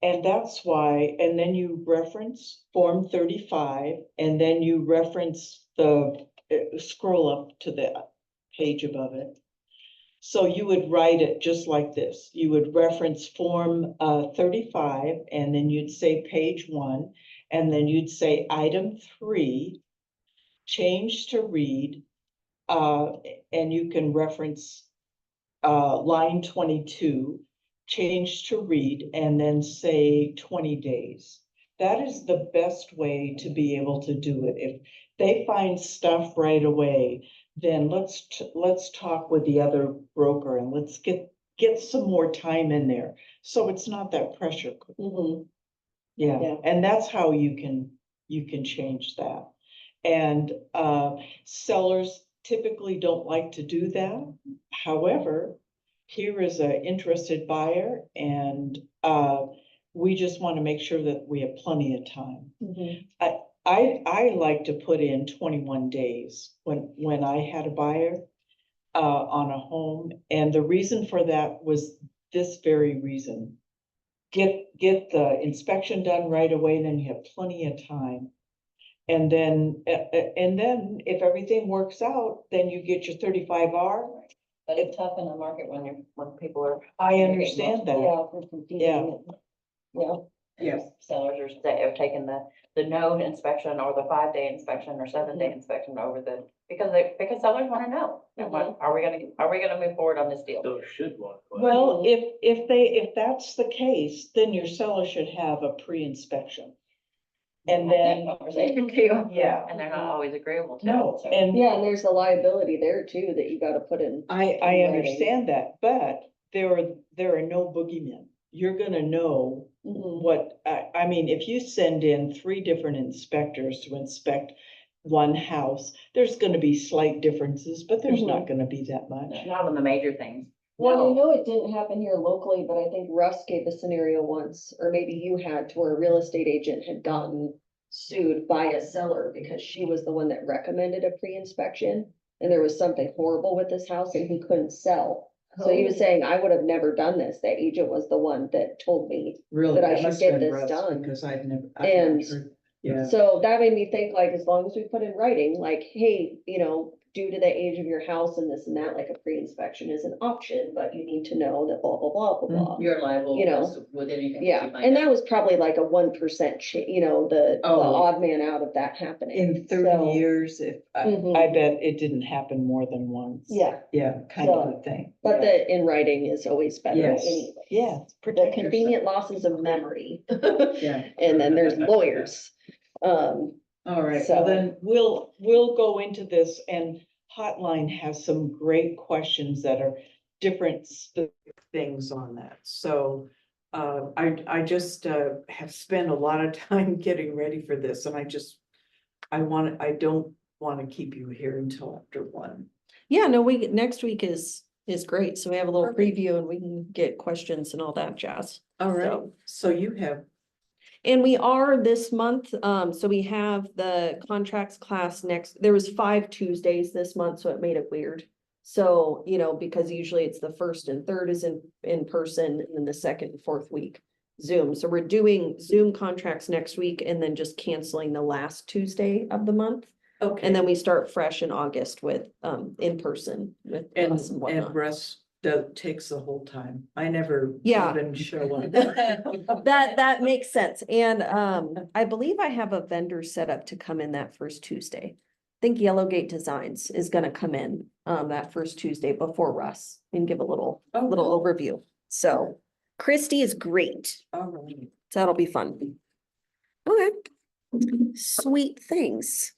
And that's why, and then you reference Form 35, and then you reference scroll up to the page above it. So you would write it just like this. You would reference Form 35, and then you'd say page 1, and then you'd say item 3, change to read, and you can reference line 22, change to read, and then say 20 days. That is the best way to be able to do it. If they find stuff right away, then let's talk with the other broker and let's get some more time in there. So it's not that pressure. Mhm. Yeah, Yeah. and that's how you can change that. And sellers typically don't like to do that. However, here is an interested buyer and we just want to make sure that we have plenty of time. Mhm. I like to put in 21 days when I had a buyer on a home. And the reason for that was this very reason. Get the inspection done right away, then you have plenty of time. And then if everything works out, then you get your 35R. But it's tough in the market when people are. I understand that. Yeah. for competing Yeah. and- Yeah. Yes. Sellers are taking the no inspection or the 5-day inspection or 7-day inspection over because sellers wanna know. Are we gonna move forward on this deal? Those should want. Well, if that's the case, then your seller should have a pre-inspection. And then, Conversation too. yeah, And they're not always agreeable to no, it, so. and Yeah, and there's a liability there too that you gotta put in. I Right. understand that, but there are no boogeymen. You're gonna know Mhm. what, I mean, if you send in 3 different inspectors to inspect one house, there's gonna be slight differences, but there's not gonna be that much. Not on the major things. Well, I know it didn't happen here locally, but I think Russ gave a scenario once, or maybe you had, to where a real estate agent had gotten sued by a seller because she was the one that recommended a pre-inspection. And there was something horrible with this house and he couldn't sell. So he was saying, I would have never done this. The agent was the one that told me. Really, That I that should must get have been this Russ, done. because I've never And heard, yeah. So that made me think, like, as long as we put in writing, like, hey, due to the age of your house and this and that, like a pre-inspection is an option, but you need to know that blah, blah, blah, blah, blah. You're liable You know, with anything. that Yeah, you find and out. that was probably like a 1% the Oh. odd man out of that happening. In 30 So, years, if, I Mhm. bet it didn't happen more than once. Yeah, Yeah, kind of a thing. but the in writing is always better Yes. anyway. Yeah. The protect convenient losses of memory. yourself. Yeah. And then there's lawyers. All right, So- well then, we'll go into this, and Hotline has some great questions that are different specific things on that, so. I just have spent a lot of time getting ready for this, and I don't wanna keep you here until after 1. Yeah, no, next week is great. So we have a little preview and we can get questions and all that jazz. All right, So- so you have, And we are this month, so we have the contracts class there was 5 Tuesdays this month, so it made it weird. So, because usually it's the first and third is in person, and then the second and fourth week Zoom. So we're doing Zoom contracts next week and then just canceling the last Tuesday of the month. okay. And then we start fresh in August with, in person with And, Russ and whatnot. Russ takes the whole time. I never Yeah. even show up. That makes sense. And I believe I have a vendor set up to come in that first Tuesday. I think Yellowgate Designs is gonna come in that first Tuesday before Russ and give a little Oh, little cool. overview. So Christy is great. All right. So that'll be fun. Okay. Sweet things.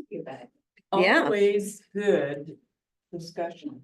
Yeah. Always good discussion.